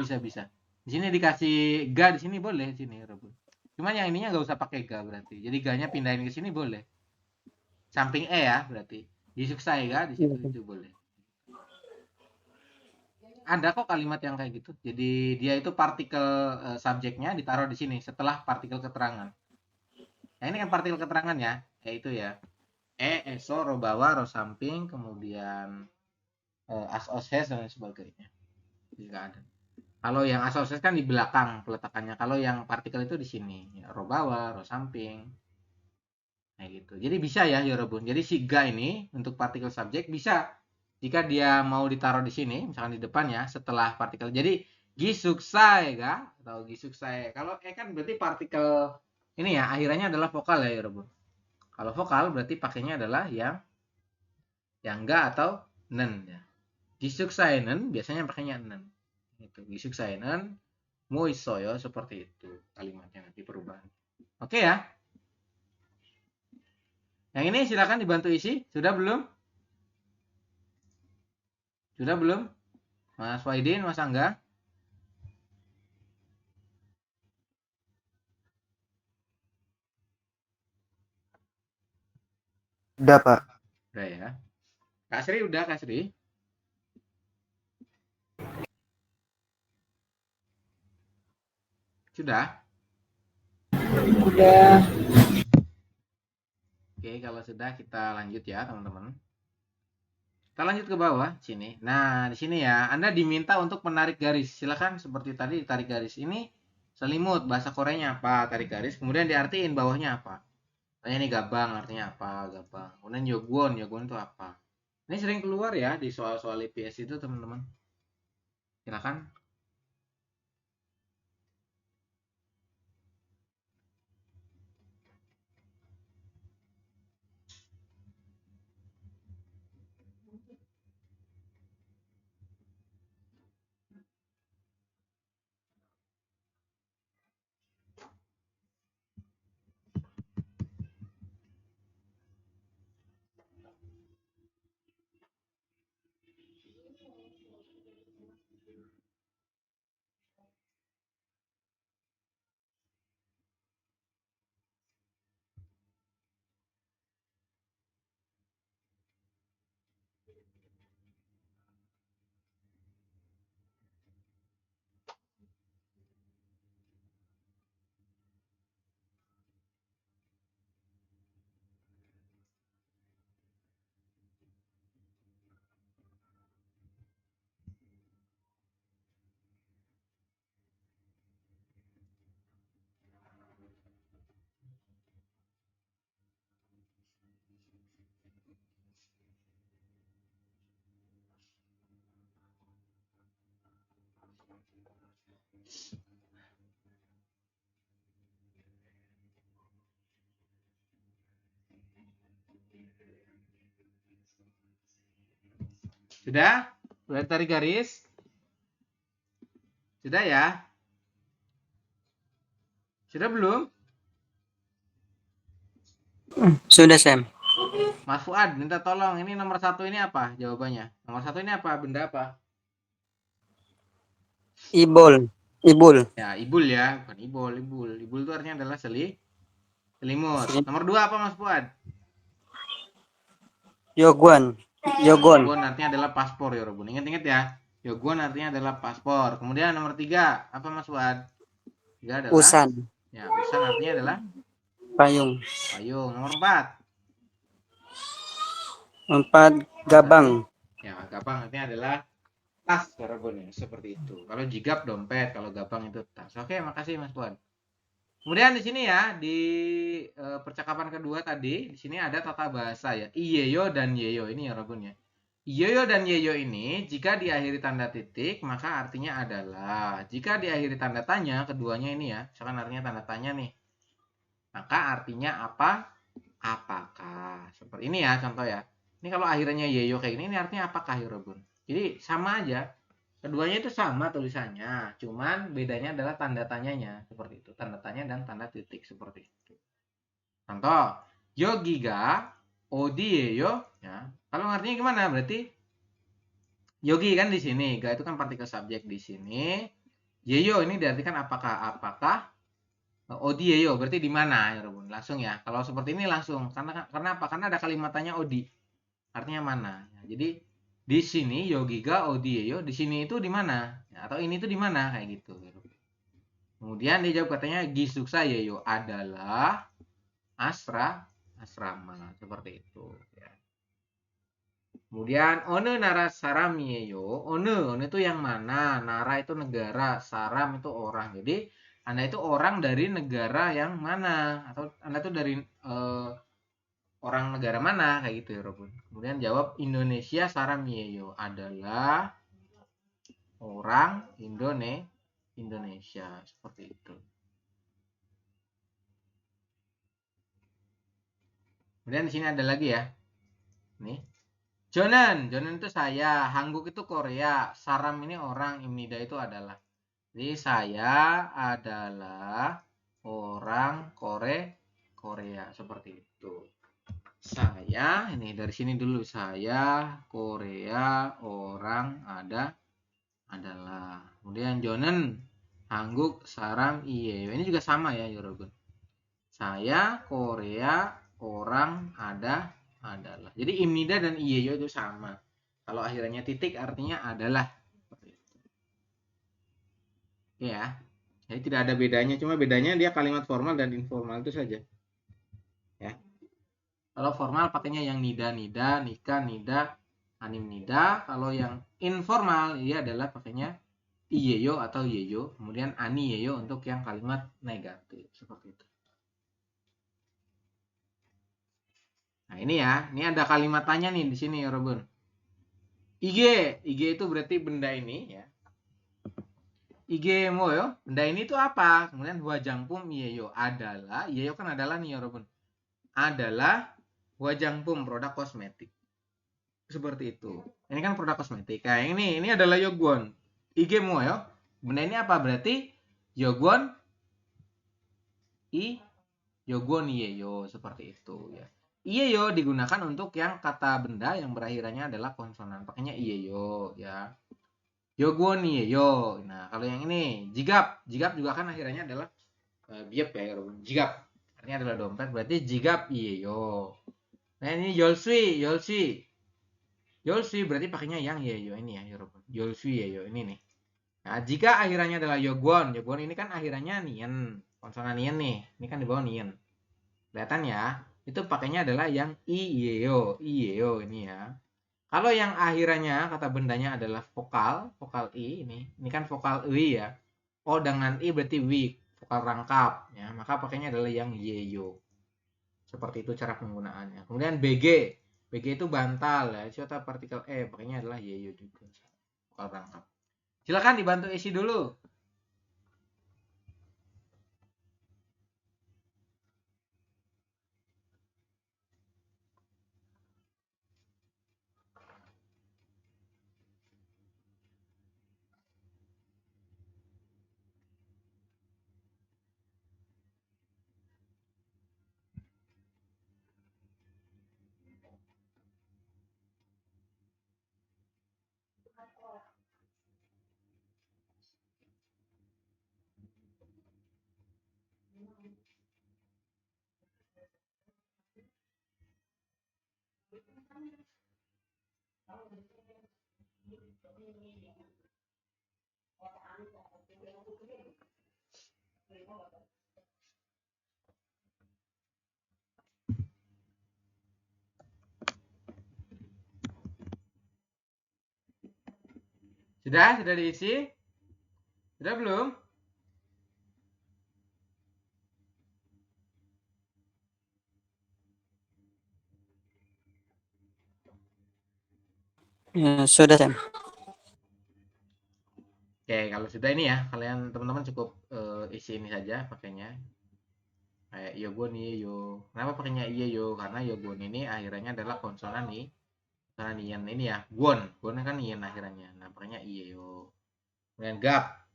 Di sini dikasih ga, di sini boleh, di sini Robun. Cuman yang ininya nggak usah pakai ga berarti. Jadi ga-nya pindahin ke sini boleh. Samping ya berarti. Disuksai ga di situ itu boleh. Ada kok kalimat yang kayak gitu. Jadi dia itu partikel subjeknya ditaruh di sini setelah partikel keterangan. Nah ini kan partikel keterangan ya, itu ya. Eso, ro bawah, ro samping, kemudian as oses dan sebagainya. Jika ada. Kalau yang as oses kan di belakang peletakannya. Kalau yang partikel itu di sini, ya, ro bawah, ro samping. Nah gitu. Jadi bisa ya, Yorobun. Jadi si ga ini untuk partikel subjek bisa jika dia mau ditaruh di sini, misalkan di depan ya, setelah partikel. Jadi gisuksae ga atau gisuksae. Kalau kan berarti partikel ini ya, akhirannya adalah vokal ya, Yorobun. Kalau vokal berarti pakainya adalah yang ga atau nen ya. Gisuksaenen biasanya pakainya nen. Itu gisuksaenen muisoyo seperti itu kalimatnya nanti perubahan. Oke ya. Yang ini silakan dibantu isi. Sudah belum? Sudah belum? Mas Waidin, Mas Angga? Udah, Pak. Udah ya. Kak Sri udah, Kak Sri? Sudah? Udah. Oke, kalau sudah kita lanjut ya, teman-teman. Kita lanjut ke bawah sini. Nah, di sini ya, Anda diminta untuk menarik garis. Silakan seperti tadi tarik garis ini selimut, bahasa Koreanya apa? Tarik garis, kemudian diartiin bawahnya apa? Tanya nih gabang artinya apa? Gabang. Kemudian yogon, yogon itu apa? Ini sering keluar ya di soal-soal IPS itu, teman-teman. Silakan. Sudah? Sudah tarik garis? Sudah ya? Sudah belum? Sudah, Sam. Mas Fuad minta tolong. Ini nomor 1 ini apa jawabannya? Nomor 1 ini apa? Benda apa? Ibul. Ibul. Ya, ibul ya. Bukan ibul. Ibul. Ibul itu artinya adalah selimut. Nomor 2 apa Mas Fuad? Yoguan. Yogon. Yogon artinya adalah paspor ya, Robun. Ingat-ingat ya. Yogon artinya adalah paspor. Kemudian nomor 3 apa Mas Fuad? 3 adalah Usan. ya, usan artinya adalah Payung. payung. Nomor 4. 4. Gabang. Ya, gabang artinya adalah tas ya, Robun ya. Seperti itu. Kalau jigab dompet, kalau gabang itu tas. Oke, makasih Mas Fuad. Kemudian di sini ya, di percakapan kedua tadi, di sini ada tata bahasa ya. Iyeyo dan yeyo ini ya, Robun ya. Iyeyo dan yeyo ini jika diakhiri tanda titik maka artinya adalah. Jika diakhiri tanda tanya, keduanya ini ya, misalkan artinya tanda tanya nih. Maka artinya apa? Apakah? Seperti ini ya contoh ya. Ini kalau akhirnya yeyo kayak ini artinya apakah ya, Robun? Jadi sama aja. Keduanya itu sama tulisannya, cuman bedanya adalah tanda tanyanya seperti itu, tanda tanya dan tanda titik seperti itu. Contoh, yogiga odieyo ya. Kalau artinya gimana? Berarti yogi kan di sini, ga itu kan partikel subjek di sini. Yeyo ini diartikan apakah odieyo berarti di mana ya, Robun? Langsung ya. Kalau seperti ini langsung karena apa? Karena ada kalimat tanya odi. Artinya mana? Ya, jadi di sini yogiga odieyo, di sini itu di mana? Ya, atau ini itu di mana? Kayak gitu. Kemudian dia jawab katanya gisuksa yeyo adalah asrama seperti itu. Ya. Kemudian one nara saram yeyo, one itu yang mana? Nara itu negara, saram itu orang. Jadi Anda itu orang dari negara yang mana? Atau Anda itu dari orang negara mana kayak gitu ya, Robun. Kemudian jawab Indonesia Saramieyo adalah orang Indonesia seperti itu. Kemudian di sini ada lagi ya. Nih. Jonan itu saya, Hangguk itu Korea, Saram ini orang, Imnida itu adalah. Jadi saya adalah orang Korea seperti itu. Saya ini dari sini dulu, saya Korea orang adalah. Kemudian Jonen Hangguk Saram Iye ini juga sama ya, Yorobun. Saya Korea orang adalah. Jadi imnida dan iyeyo itu sama. Kalau akhirannya titik artinya adalah. Ya. Jadi tidak ada bedanya, cuma bedanya dia kalimat formal dan informal itu saja. Ya. Kalau formal pakainya yang nida, nika, nida, anim nida. Kalau yang informal dia adalah pakainya iyeyo atau yeyo, kemudian ani yeyo untuk yang kalimat negatif seperti itu. Nah, ini ya, ini ada kalimat tanya nih di sini ya, Robun. IG itu berarti benda ini ya. IG mo yo, benda ini itu apa? Kemudian wajangpum iyeyo adalah, iyeyo kan adalah nih ya, Robun. Adalah wajangpum produk kosmetik. Seperti itu. Ini kan produk kosmetik. Nah, ini adalah yogon. IG mo yo. Benda ini apa? Berarti yogon yogon iyeyo seperti itu ya. Iyeyo digunakan untuk yang kata benda yang berakhirannya adalah konsonan. Pakainya iyeyo ya. Yogon iyeyo. Nah, kalau yang ini jigap juga kan akhirannya adalah biap ya, jigap. Artinya adalah dompet, berarti jigap iyeyo. Nah, ini yolsui berarti pakainya yang iyeyo ini ya, yolsui iyeyo ini nih. Nah, jika akhirannya adalah yogon ini kan akhirannya nien, konsonan nien nih. Ini kan di bawah nien. Kelihatan ya? Itu pakainya adalah yang iyeyo ini ya. Kalau yang akhirannya kata bendanya adalah vokal i ini kan vokal i ya. O dengan i berarti wi, vokal rangkap ya. Maka pakainya adalah yang yeyo. Seperti itu cara penggunaannya. Kemudian BG itu bantal ya. Serta partikel e pakainya adalah yeyo juga. Vokal rangkap. Silakan dibantu isi dulu. Sudah diisi? Sudah belum? Ya, sudah, Sam. Oke, kalau sudah ini ya, kalian teman-teman cukup isi ini saja pakainya. Kayak yogon iyeyo. Kenapa pakainya iyeyo? Karena yogon ini akhirannya adalah konsonan nih. Konsonan iyan ini ya, gon kan iyan akhirannya. Nah, pakainya iyeyo. Kemudian gap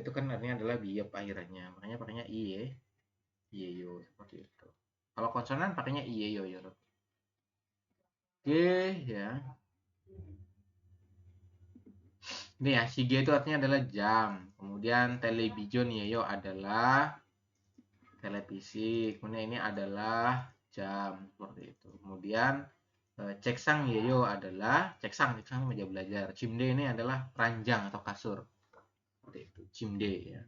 itu kan artinya adalah biap akhirannya. Makanya pakainya iyeyo seperti itu. Kalau konsonan pakainya iyeyo ya. Oke, ya. Ini ya, sige itu artinya adalah jam. Kemudian television yeyo adalah televisi. Kemudian ini adalah jam seperti itu. Kemudian ceksang yeyo adalah ceksang meja belajar. Cimde ini adalah ranjang atau kasur. Seperti itu, cimde ya.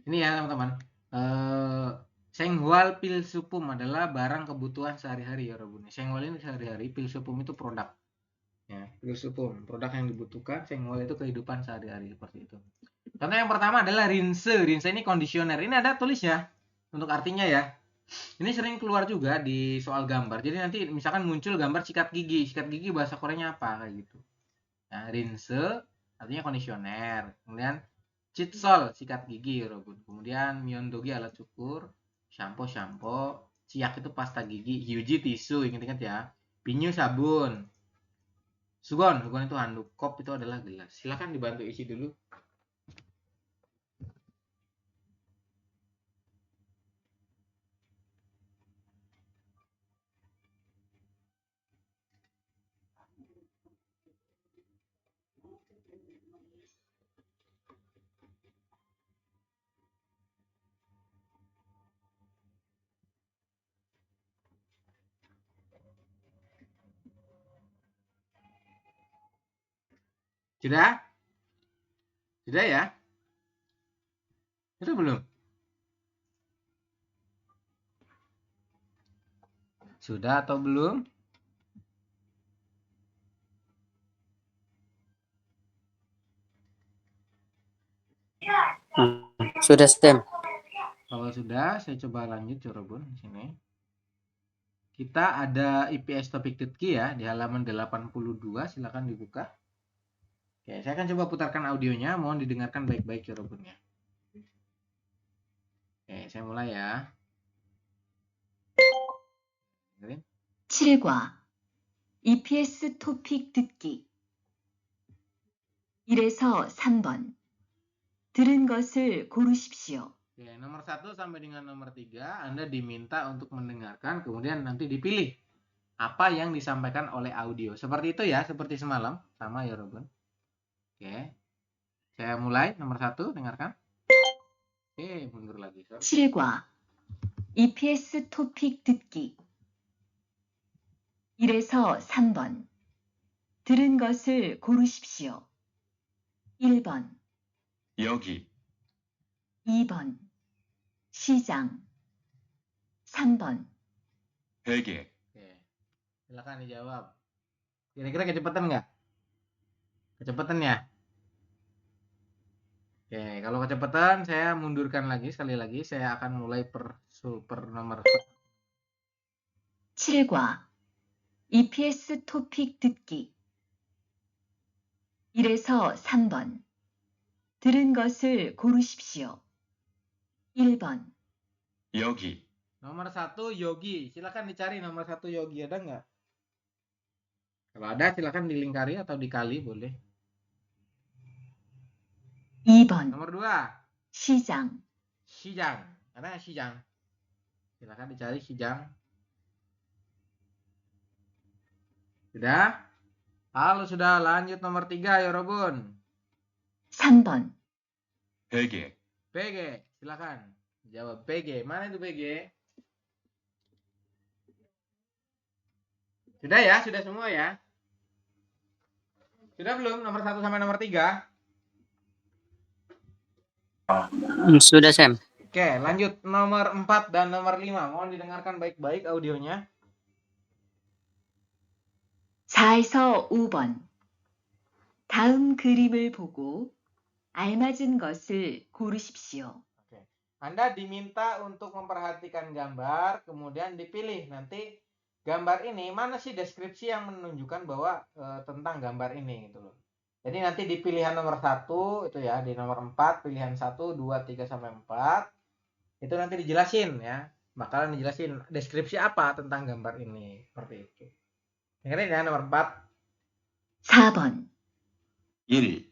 Ini ya teman-teman. Senghwal pilsupum adalah barang kebutuhan sehari-hari ya Robun. Senghwal ini sehari-hari, pilsupum itu produk. Ya, pilsupum, produk yang dibutuhkan. Senghwal itu kehidupan sehari-hari seperti itu. Contoh yang pertama adalah rinse. Rinse ini kondisioner. Ini ada tulis ya untuk artinya ya. Ini sering keluar juga di soal gambar. Jadi nanti misalkan muncul gambar sikat gigi. Sikat gigi bahasa Koreanya apa kayak gitu. Nah, rinse artinya kondisioner. Kemudian citsol sikat gigi Robun. Kemudian miondogi alat cukur, shampoo, ciak itu pasta gigi, hyuji tisu, ingat-ingat ya. Pinyu sabun. Sugon itu handuk, kop itu adalah gelas. Silakan dibantu isi dulu. Sudah? Sudah ya? Sudah belum? Sudah atau belum? Sudah Sam. Kalau sudah, saya coba lanjut Corobun di sini. Kita ada IPS topik Tutki ya di halaman 82, silakan dibuka. Oke, saya akan coba putarkan audionya, mohon didengarkan baik-baik Corobunnya. Oke, saya mulai ya. Dengerin. 7과 EPS 토픽 듣기 1에서 3번 들은 것을 고르십시오. Oke, nomor 1 sampai dengan nomor 3 Anda diminta untuk mendengarkan, kemudian nanti dipilih apa yang disampaikan oleh audio. Seperti itu ya, seperti semalam, sama ya Robun. Oke, saya mulai nomor 1, dengarkan. Oke, mundur lagi. Sorry. 7과 EPS 토픽 듣기 1에서 3번 들은 것을 고르십시오. 1번, 여기, 2번 시장 3번 베개, Oke, silakan dijawab. Kira-kira kecepatan nggak? Kecepatan ya? Oke, kalau kecepatan saya mundurkan lagi sekali lagi. Saya akan mulai per nomor 7과 EPS 토픽 듣기 1에서 3번 들은 것을 고르십시오. 1번, 여기, nomor 1 Yogi. Silakan dicari nomor 1 Yogi, ada nggak? Kalau ada silakan dilingkari atau dikali boleh. 2번 Nomor 2 시장 Shijang. Ada nggak Shijang? Silakan dicari Shijang. Sudah? Halo, sudah. Lanjut nomor 3 ya Robun. 3번 베개, PG, silakan. Jawab PG. Mana itu PG? Sudah ya? Sudah semua ya? Sudah belum? Nomor 1 sampai nomor 3? Sudah Sam. Oke, lanjut nomor 4 dan nomor 5. Mohon didengarkan baik-baik audionya. 4에서 5번 다음 그림을 보고 알맞은 것을 고르십시오. Oke. Anda diminta untuk memperhatikan gambar, kemudian dipilih nanti gambar ini mana sih deskripsi yang menunjukkan bahwa tentang gambar ini gitu loh. Jadi nanti di pilihan nomor 1 itu ya, di nomor 4 pilihan 1, 2, 3 sampai 4 itu nanti dijelasin ya. Bakalan dijelasin deskripsi apa tentang gambar ini, seperti itu. Dengerin ya nomor 4. 4번 1,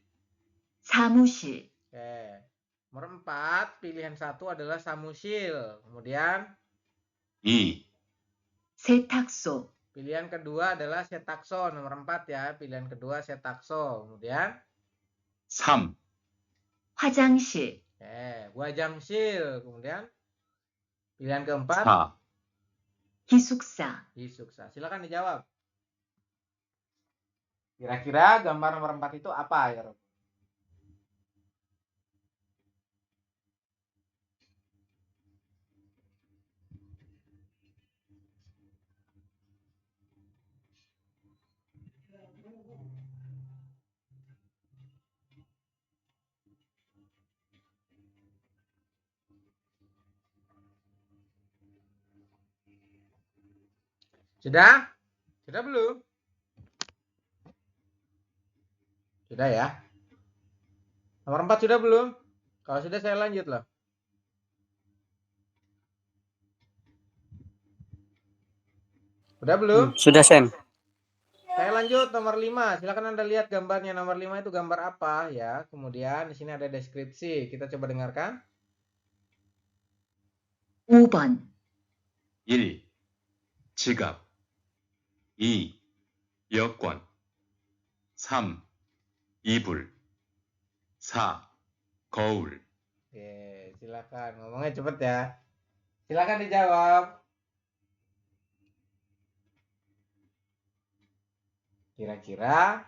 사무실 Oke. Nomor 4 pilihan 1 adalah samusil. Kemudian 2, 세탁소 pilihan kedua adalah setakso, nomor 4 ya. Pilihan kedua setakso. Kemudian 3, 화장실 wajangsil. Kemudian pilihan keempat 4, 기숙사 hisuksa. Silakan dijawab. Kira-kira gambar nomor 4 itu apa ya, Rob? Sudah? Sudah belum? Sudah ya. Nomor 4 sudah belum? Kalau sudah saya lanjut loh. Sudah belum? Sudah Sam. Saya lanjut nomor 5. Silakan Anda lihat gambarnya. Nomor 5 itu gambar apa ya. Kemudian di sini ada deskripsi. Kita coba dengarkan. 5번 1, 지갑, 2, 여권, 3, 이불 4. 거울 Oke, silakan ngomongnya cepet ya. Silakan dijawab. Kira-kira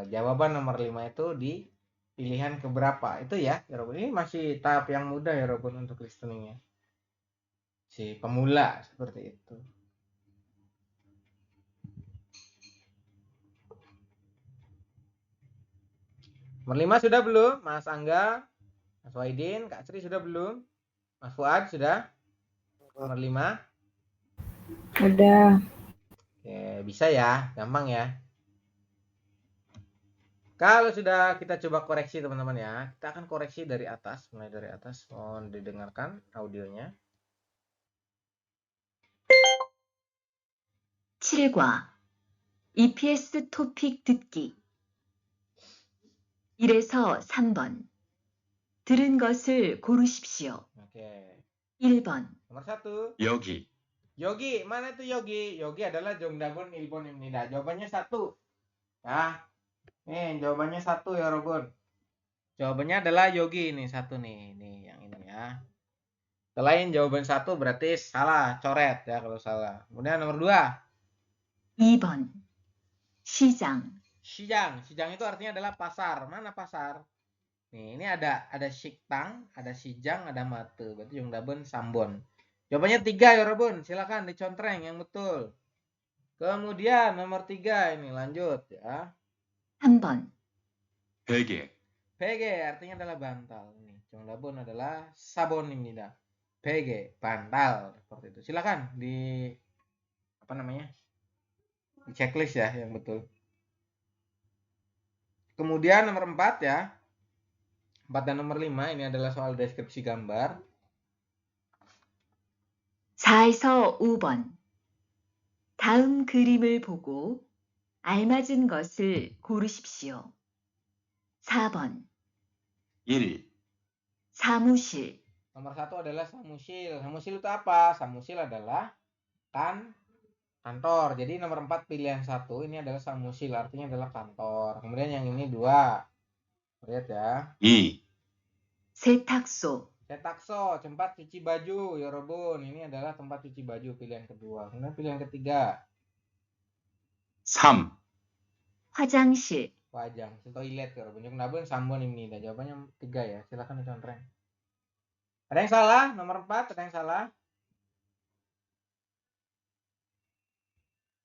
jawaban nomor 5 itu di pilihan keberapa? Itu ya, ya Robun. Ini masih tahap yang mudah ya Robun untuk listeningnya. Si pemula seperti itu. Nomor 5 sudah belum? Mas Angga, Mas Waidin, Kak Sri sudah belum? Mas Fuad sudah? Nomor 5? Udah. Oke, bisa ya, gampang ya. Kalau sudah kita coba koreksi teman-teman ya, kita akan koreksi dari atas, mulai dari atas. Mohon didengarkan audionya. 7과 EPS 토픽 듣기 1에서 3번 들은 것을 고르십시오. Oke. 1번 Nomor 1. 여기 Yogi, mana itu Yogi? Yogi adalah Jongdabun Ilbon Imnida. Jawabannya 1. Ya. Nih, jawabannya 1 ya Robun. Jawabannya adalah Yogi nih, 1 nih. Nih yang ini ya. Selain jawaban 1 berarti salah, coret ya kalau salah. Kemudian nomor 2. 2번 시장 Sijang. Sijang itu artinya adalah pasar. Mana pasar? Nih, ini ada Siktang, ada Sijang, ada Mate. Berarti Jongdabun Sambon. Jawabannya 3 ya Robun. Silakan dicontreng yang betul. Kemudian nomor 3 ini lanjut ya. 3번 베개 PG artinya adalah bantal. Ini Jongdabun adalah sabonimnida. PG bantal seperti itu. Silakan di apa namanya? Di checklist ya yang betul. Kemudian nomor 4 ya. 4 dan nomor 5 ini adalah soal deskripsi gambar. 4에서 5번 다음 그림을 보고 알맞은 것을 고르십시오. 4번 1. 사무실 Nomor 1 adalah samusil. Samusil itu apa? Samusil adalah kantor. Jadi nomor 4 pilihan 1 ini adalah samusil, artinya adalah kantor. Kemudian yang ini 2. Lihat ya. 2. 세탁소 Setakso, tempat cuci baju, ya Robun. Ini adalah tempat cuci baju pilihan kedua. Kemudian pilihan ketiga, 3. 화장실 wajang, toilet, ya Robun. Jongdabun Sambon ini. Dan jawabannya 3 ya. Silakan dicontreng. Ada yang salah? Nomor 4, ada yang salah?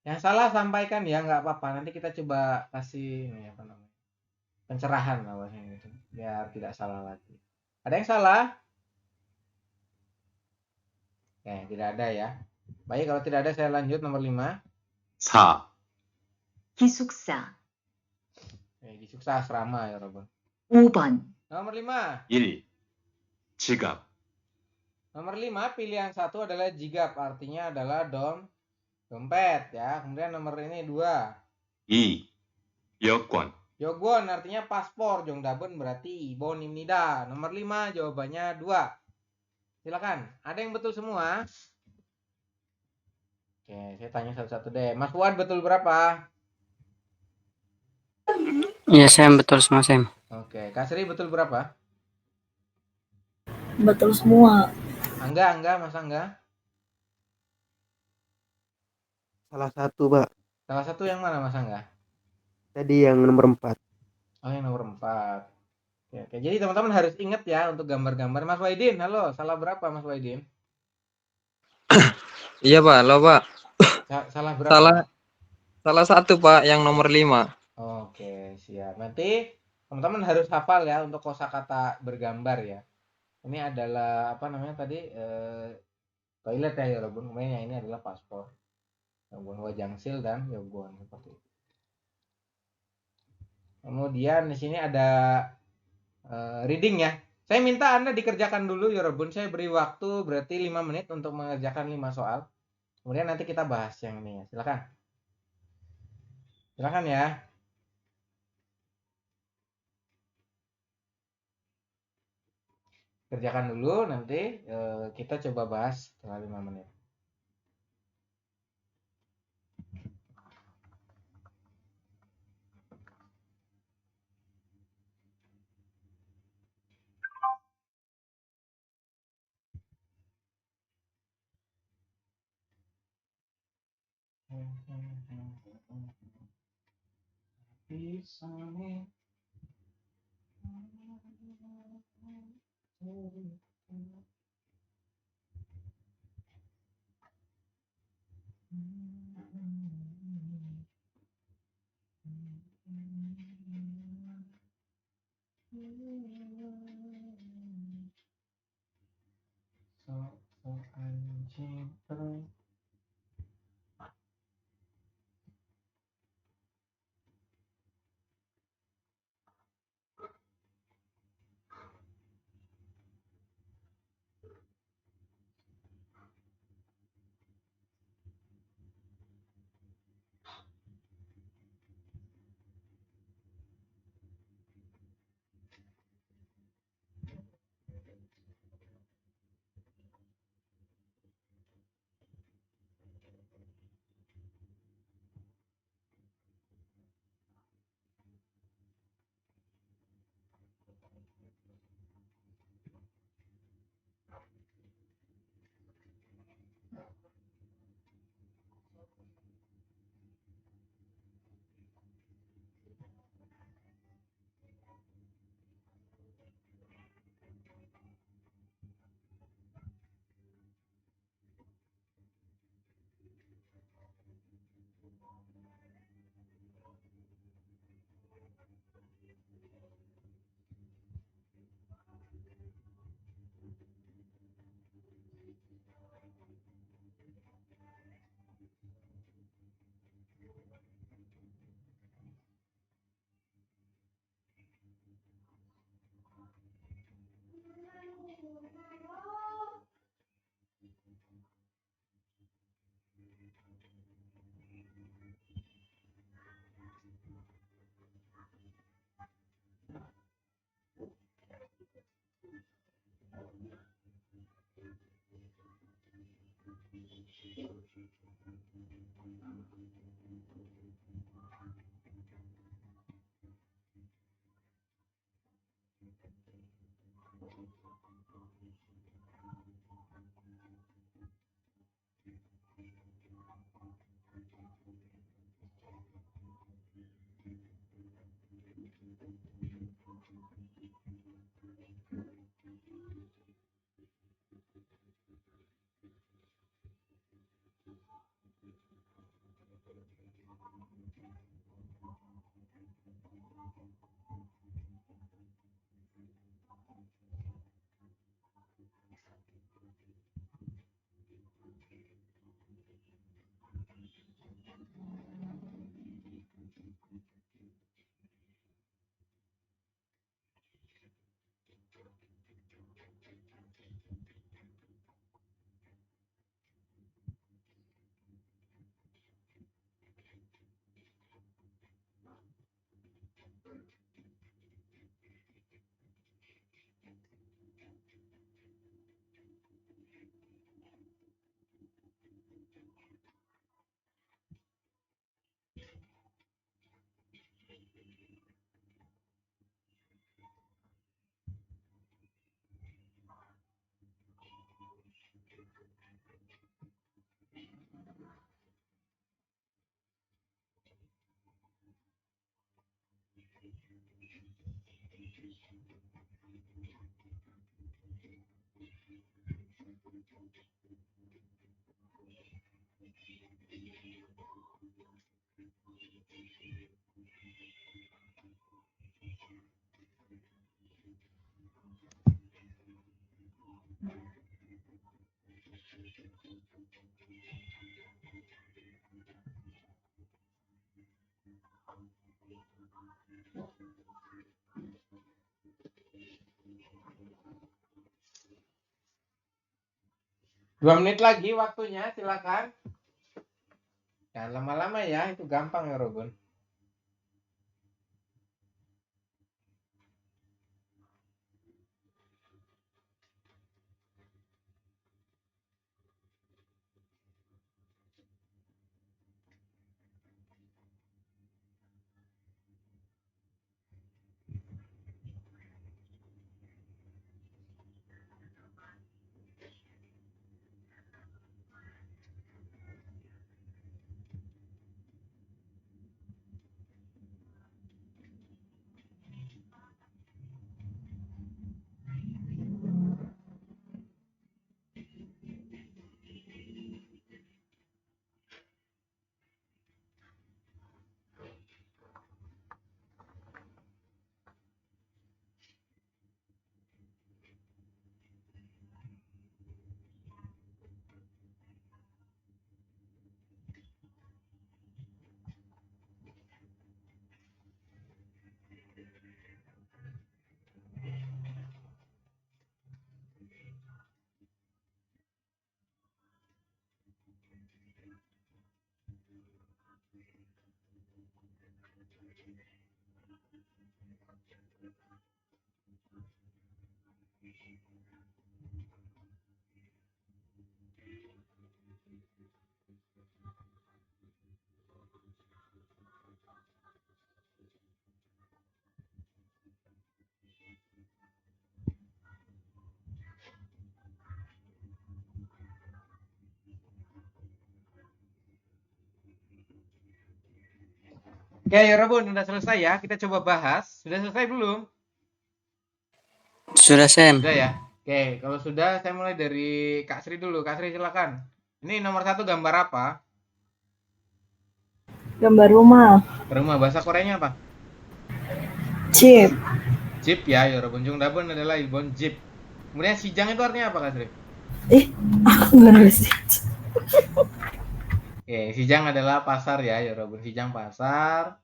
Yang salah sampaikan ya, nggak apa-apa. Nanti kita coba kasih ini apa namanya? Pencerahan lah bahasanya gitu. Biar tidak salah lagi. Ada yang salah? Tidak ada ya. Baik, kalau tidak ada saya lanjut nomor 5. 4. 기숙사 Gisiksa asrama ya Robun. 5번 Nomor 5. 1. 지갑 Nomor 5 pilihan 1 adalah jigap, artinya adalah dompet ya. Kemudian nomor ini 2. 2. 여권 Yogon artinya paspor, Jongdabun berarti ibonimnida. Nomor 5 jawabannya 2. Silakan. Ada yang betul semua? Oke, saya tanya satu-satu deh. Mas Fuad betul berapa? Iya, Sam, betul semua, Sam. Oke, Kak Sri betul berapa? Betul semua. Angga, Mas Angga. Salah satu, Pak. Salah satu yang mana Mas Angga? Tadi yang nomor 4. Oh, yang nomor 4. Oke. Jadi teman-teman harus ingat ya untuk gambar-gambar. Mas Waidin, halo. Salah berapa Mas Waidin? Iya Pak, halo Pak. Salah berapa? Salah satu Pak, yang nomor 5. Oke, siap. Nanti teman-teman harus hafal ya untuk kosakata bergambar ya. Ini adalah apa namanya tadi toilet ya Robun. Kemudian yang ini adalah paspor. Yogon Wajangsil dan Yogon seperti itu. Kemudian di sini ada reading ya. Saya minta Anda dikerjakan dulu ya Robun. Saya beri waktu berarti 5 menit untuk mengerjakan 5 soal. Kemudian nanti kita bahas yang ini ya. Silakan. Silakan ya. Kerjakan dulu nanti kita coba bahas setelah 5 menit. Anjing terus. Dua menit lagi waktunya, silakan. Jangan lama-lama ya, itu gampang ya Robun. Oke, Yorobun, udah selesai ya. Kita coba bahas. Sudah selesai belum? Sudah, Sam. Sudah ya. Oke, kalau sudah saya mulai dari Kak Sri dulu. Kak Sri silakan. Ini nomor 1 gambar apa? Gambar rumah. Rumah, bahasa Koreanya apa? Jeep. Jeep ya, Yorobun. Jungdabun adalah Ibon Jeep. Kemudian Sijang itu artinya apa, Kak Sri? Aku nggak nulis. Oke, Sijang adalah pasar ya, Yorobun. Sijang pasar.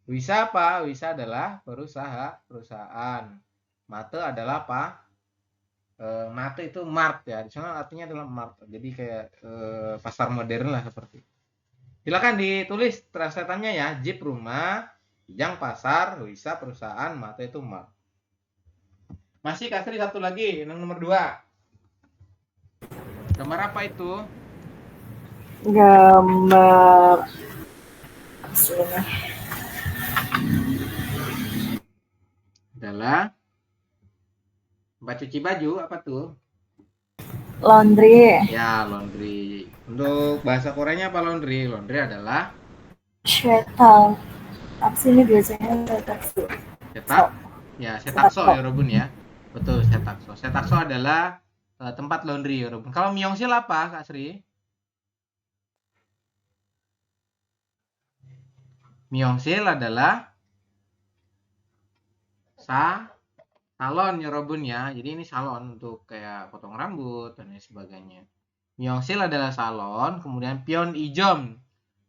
Wisa apa? Wisa adalah perusahaan. Mate adalah apa? Mate itu mart ya. Di sana artinya adalah mart. Jadi kayak pasar modern lah seperti itu. Silakan ditulis translatannya ya. Jeep rumah, Sijang pasar, Wisa perusahaan, Mate itu mart. Masih Kak Sri satu lagi, yang nomor 2. Gambar apa itu? Gambar sini. Adalah tempat cuci baju, apa tuh? Laundry. Ya, laundry. Untuk bahasa Koreanya apa laundry? Laundry adalah Shetal. Apa sih ini biasanya setakso? setak. Ya, setakso ya, Robun ya. Betul, setakso. Setakso adalah tempat laundry ya, Robun. Kalau Myeongsil apa, Kak Sri? Myeongsil adalah salon ya, Robun ya. Jadi ini salon untuk kayak potong rambut dan lain sebagainya. Myeongsil adalah salon, kemudian Pyeon Ijom.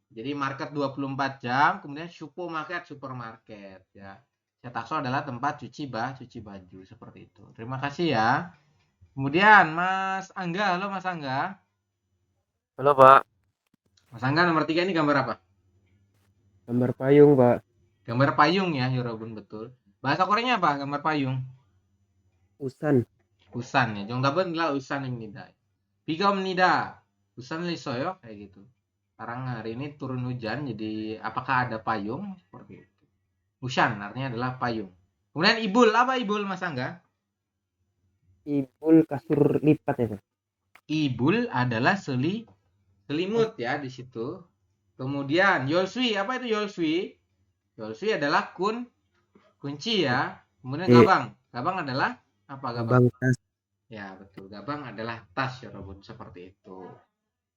Jadi market 24 jam, kemudian supermarket ya. Setakso adalah tempat cuci baju seperti itu. Terima kasih ya. Kemudian Mas Angga, halo Mas Angga. Halo Pak. Mas Angga nomor 3 ini gambar apa? Gambar payung Pak. Gambar payung ya, Yorobun betul. Bahasa Koreanya apa? Gambar payung. Usan. Usan ya. 정답은 adalah usan입니다. 비가 옵니다. 우산을 써요 kayak gitu. Sekarang hari ini turun hujan, jadi apakah ada payung? Seperti itu. Usan artinya adalah payung. Kemudian ibul, apa ibul Mas Angga? Ibul kasur lipat ya Pak. Ibul adalah selimut ya di situ. Kemudian yolsui, apa itu yolsui? Yolsui adalah kunci ya. Kemudian gabang. Gabang adalah apa gabang? Abang tas. Ya, betul. Gabang adalah tas ya, Robun, seperti itu.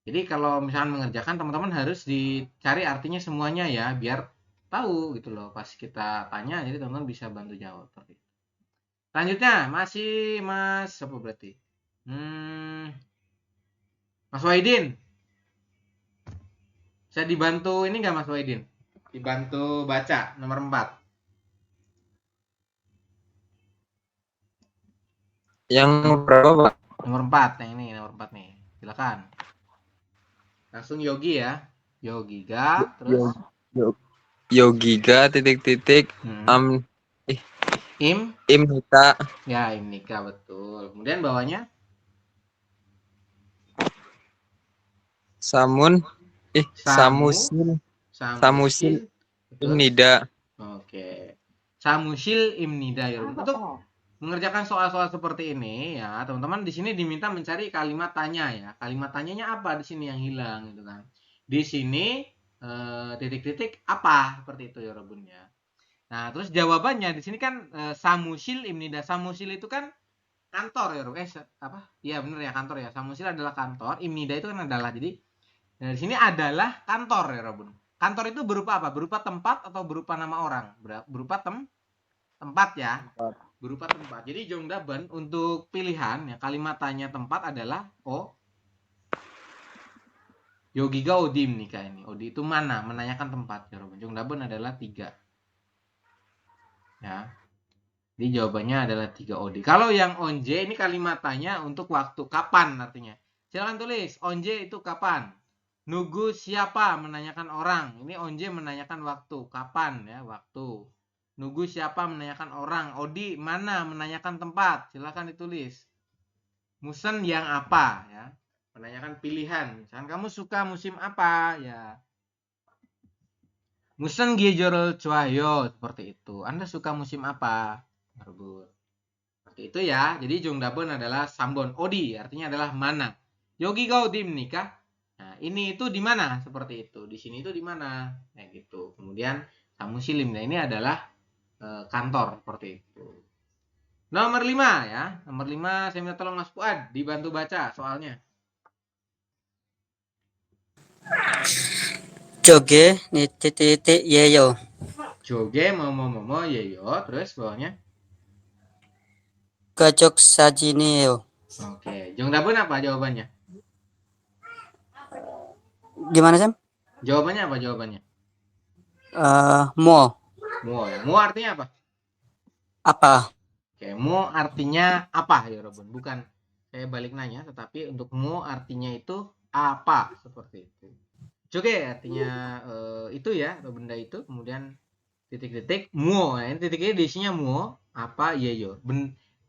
Jadi kalau misalkan mengerjakan, teman-teman harus dicari artinya semuanya ya, biar tahu gitu loh. Pas kita tanya, jadi teman-teman bisa bantu jawab seperti itu. Selanjutnya masih Mas apa berarti? Mas Wahidin. Bisa dibantu ini nggak Mas Wahidin? Dibantu baca nomor 4. Yang berapa, Pak? Nomor 4, yang ini nomor 4 nih. Silakan. Langsung Yogi ya. Yogiga terus Yogiga titik-titik Imnika. Ya, Imnika betul. Kemudian bawahnya Samusil Imnida. Oke. Samusil Imnida ya. Untuk mengerjakan soal-soal seperti ini ya, teman-teman di sini diminta mencari kalimat tanya ya. Kalimat tanyanya apa di sini yang hilang gitu kan. Di sini titik-titik apa seperti itu ya Robun ya. Nah, terus jawabannya di sini kan Samusil Imnida. Samusil itu kan kantor ya, apa? Iya benar ya, kantor ya. Samusil adalah kantor, Imnida itu kan adalah. Jadi di sini adalah kantor ya, Robun. Kantor itu berupa apa? Berupa tempat atau berupa nama orang? Berupa tempat ya. Berupa tempat. Jadi Jongdaben untuk pilihan ya kalimat tanya tempat adalah Yogiga Odim nih ini. Odi itu mana? Menanyakan tempat ya, Robun. Jongdaben adalah 3. Ya. Jadi jawabannya adalah 3 OD. Kalau yang onje ini kalimat tanya untuk waktu kapan artinya. Silakan tulis onje itu kapan. Nugu siapa menanyakan orang. Ini onje menanyakan waktu, kapan ya, waktu. Nugu siapa menanyakan orang. Odi mana menanyakan tempat. Silakan ditulis. Musen yang apa ya. Menanyakan pilihan. Misalkan kamu suka musim apa ya. Musen giejorol cuayo seperti itu. Anda suka musim apa? Seperti itu ya. Jadi Jongdaben adalah Sambon. Odi artinya adalah mana. Yogi Gaudim nikah. Nah, ini itu di mana? Seperti itu. Di sini itu di mana? Kayak gitu. Kemudian Samusilim. Nah, ini adalah kantor seperti itu. Nomor 5 ya. Nomor 5 saya minta tolong Mas Fuad dibantu baca soalnya. Joge ni titik yeyo. Joge momo yeyo, terus bawahnya. Gajok sajini yo. Oke, Jongdabun apa jawabannya? Gimana Sam? Jawabannya apa jawabannya? Mo. Mo ya. Mo artinya apa? Apa? Oke, mo artinya apa ya Robun? Bukan saya balik nanya, tetapi untuk mo artinya itu apa seperti itu. Joge artinya itu ya, atau benda itu. Kemudian titik-titik mo. Nah, ini titiknya diisinya mo apa yeyo.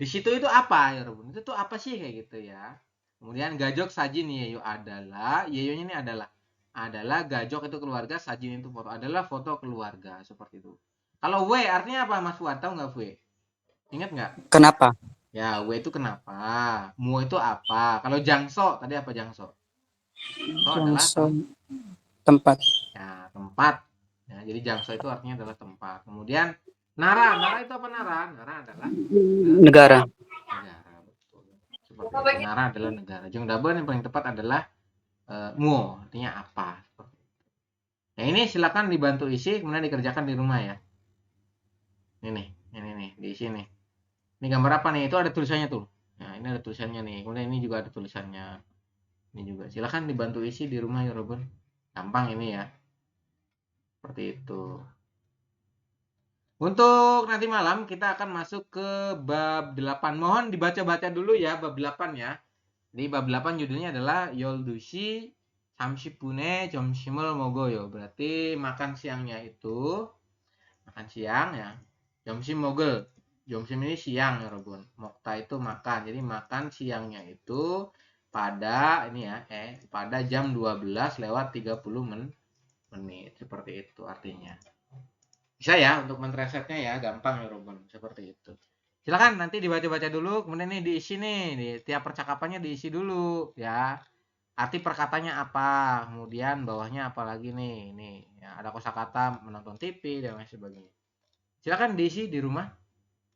Di situ itu apa ya Robun? Itu tuh apa sih kayak gitu ya. Kemudian gajok sajin yeyo adalah, yeyonya ini adalah gajok itu keluarga, sajin itu foto, adalah foto keluarga seperti itu. Kalau W artinya apa Mas Fuad? Tahu nggak W? Ingat nggak? Kenapa? Ya, W itu kenapa? Mu itu apa? Kalau jangso, tadi apa jangso? So adalah tempat. ya, tempat. Ya, jadi jangso itu artinya adalah tempat. Kemudian nara, nara itu apa nara? Nara adalah Negara. negara, betul. Seperti itu. Nara adalah negara. Jongdaban yang paling tepat adalah mu, artinya apa? Seperti itu. Nah, ini silakan dibantu isi, kemudian dikerjakan di rumah ya. Ini nih, diisi nih. Ini gambar apa nih? Itu ada tulisannya tuh. Nah, ini ada tulisannya nih. Kemudian ini juga ada tulisannya. Ini juga. Silakan dibantu isi di rumah ya, Robin. Gampang ini ya. Seperti itu. Untuk nanti malam kita akan masuk ke bab 8. Mohon dibaca-baca dulu ya bab 8 ya. Di bab 8 judulnya adalah Yoldushi Samshipune Jomshimul Mogoyo. Berarti makan siangnya itu makan siang ya. Jomshim Mogel. Jomshim ini siang ya Robun. Mokta itu makan. Jadi makan siangnya itu pada ini ya, pada jam 12:30 menit. Seperti itu artinya. Bisa ya untuk mentranslate-nya ya, gampang ya Robun. Seperti itu. Silakan nanti dibaca-baca dulu, kemudian ini diisi nih, di tiap percakapannya diisi dulu ya. Arti perkatanya apa, kemudian bawahnya apa lagi nih. Nih, ya, ada kosakata menonton TV dan lain sebagainya. Silakan diisi di rumah.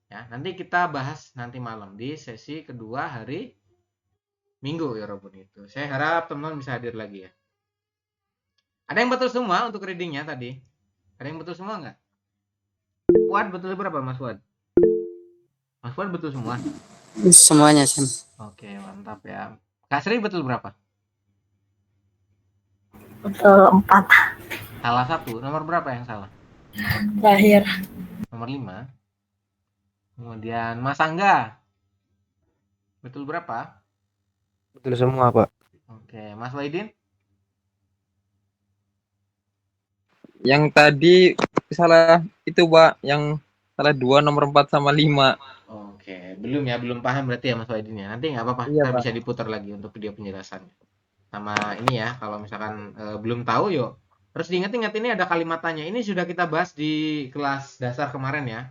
Ya, nanti kita bahas nanti malam di sesi kedua hari Minggu ya Robun itu. Saya harap teman-teman bisa hadir lagi ya. Ada yang betul semua untuk readingnya tadi? Ada yang betul semua nggak? Fuad betul berapa Mas Fuad? Mas Fuad betul semua? Semuanya Sam. Oke, mantap ya. Kak Sri betul berapa? Betul 4. Salah satu. Nomor berapa yang salah? Terakhir. Nomor 5. Kemudian Mas Angga. Betul berapa? Betul semua, Pak. Oke, Mas Waidin? Yang tadi salah itu, Pak. Yang salah 2, nomor 4 sama 5. Oke, belum ya, belum paham berarti ya Mas Waidin ya. Nanti nggak apa-apa, Iya, kita Pak. bisa diputar lagi untuk video penjelasannya. Sama ini ya, kalau misalkan belum tahu yuk. Terus diingat-ingat ini ada kalimat tanya. Ini sudah kita bahas di kelas dasar kemarin ya.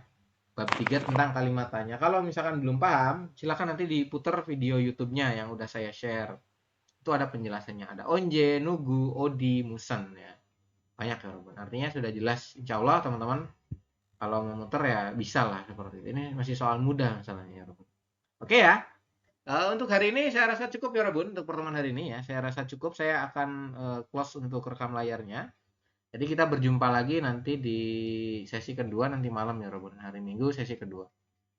Bab 3 tentang kalimat tanya. Kalau misalkan belum paham, silakan nanti diputar video YouTube-nya yang udah saya share. Itu ada penjelasannya. Ada onje, nugu, odi, musen ya. Banyak ya Robin. Artinya sudah jelas insya Allah teman-teman. Kalau mau muter ya bisa lah seperti itu. Ini masih soal mudah masalahnya ya Robin. Oke ya. Untuk hari ini saya rasa cukup ya Robin. Untuk pertemuan hari ini ya. Saya rasa cukup. Saya akan close untuk rekam layarnya. Jadi kita berjumpa lagi nanti di sesi kedua nanti malam ya Robin. Hari Minggu sesi kedua.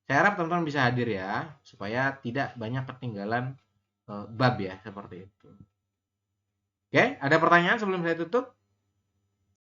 Saya harap teman-teman bisa hadir ya. Supaya tidak banyak ketinggalan bab ya. Seperti itu. Oke, ada pertanyaan sebelum saya tutup?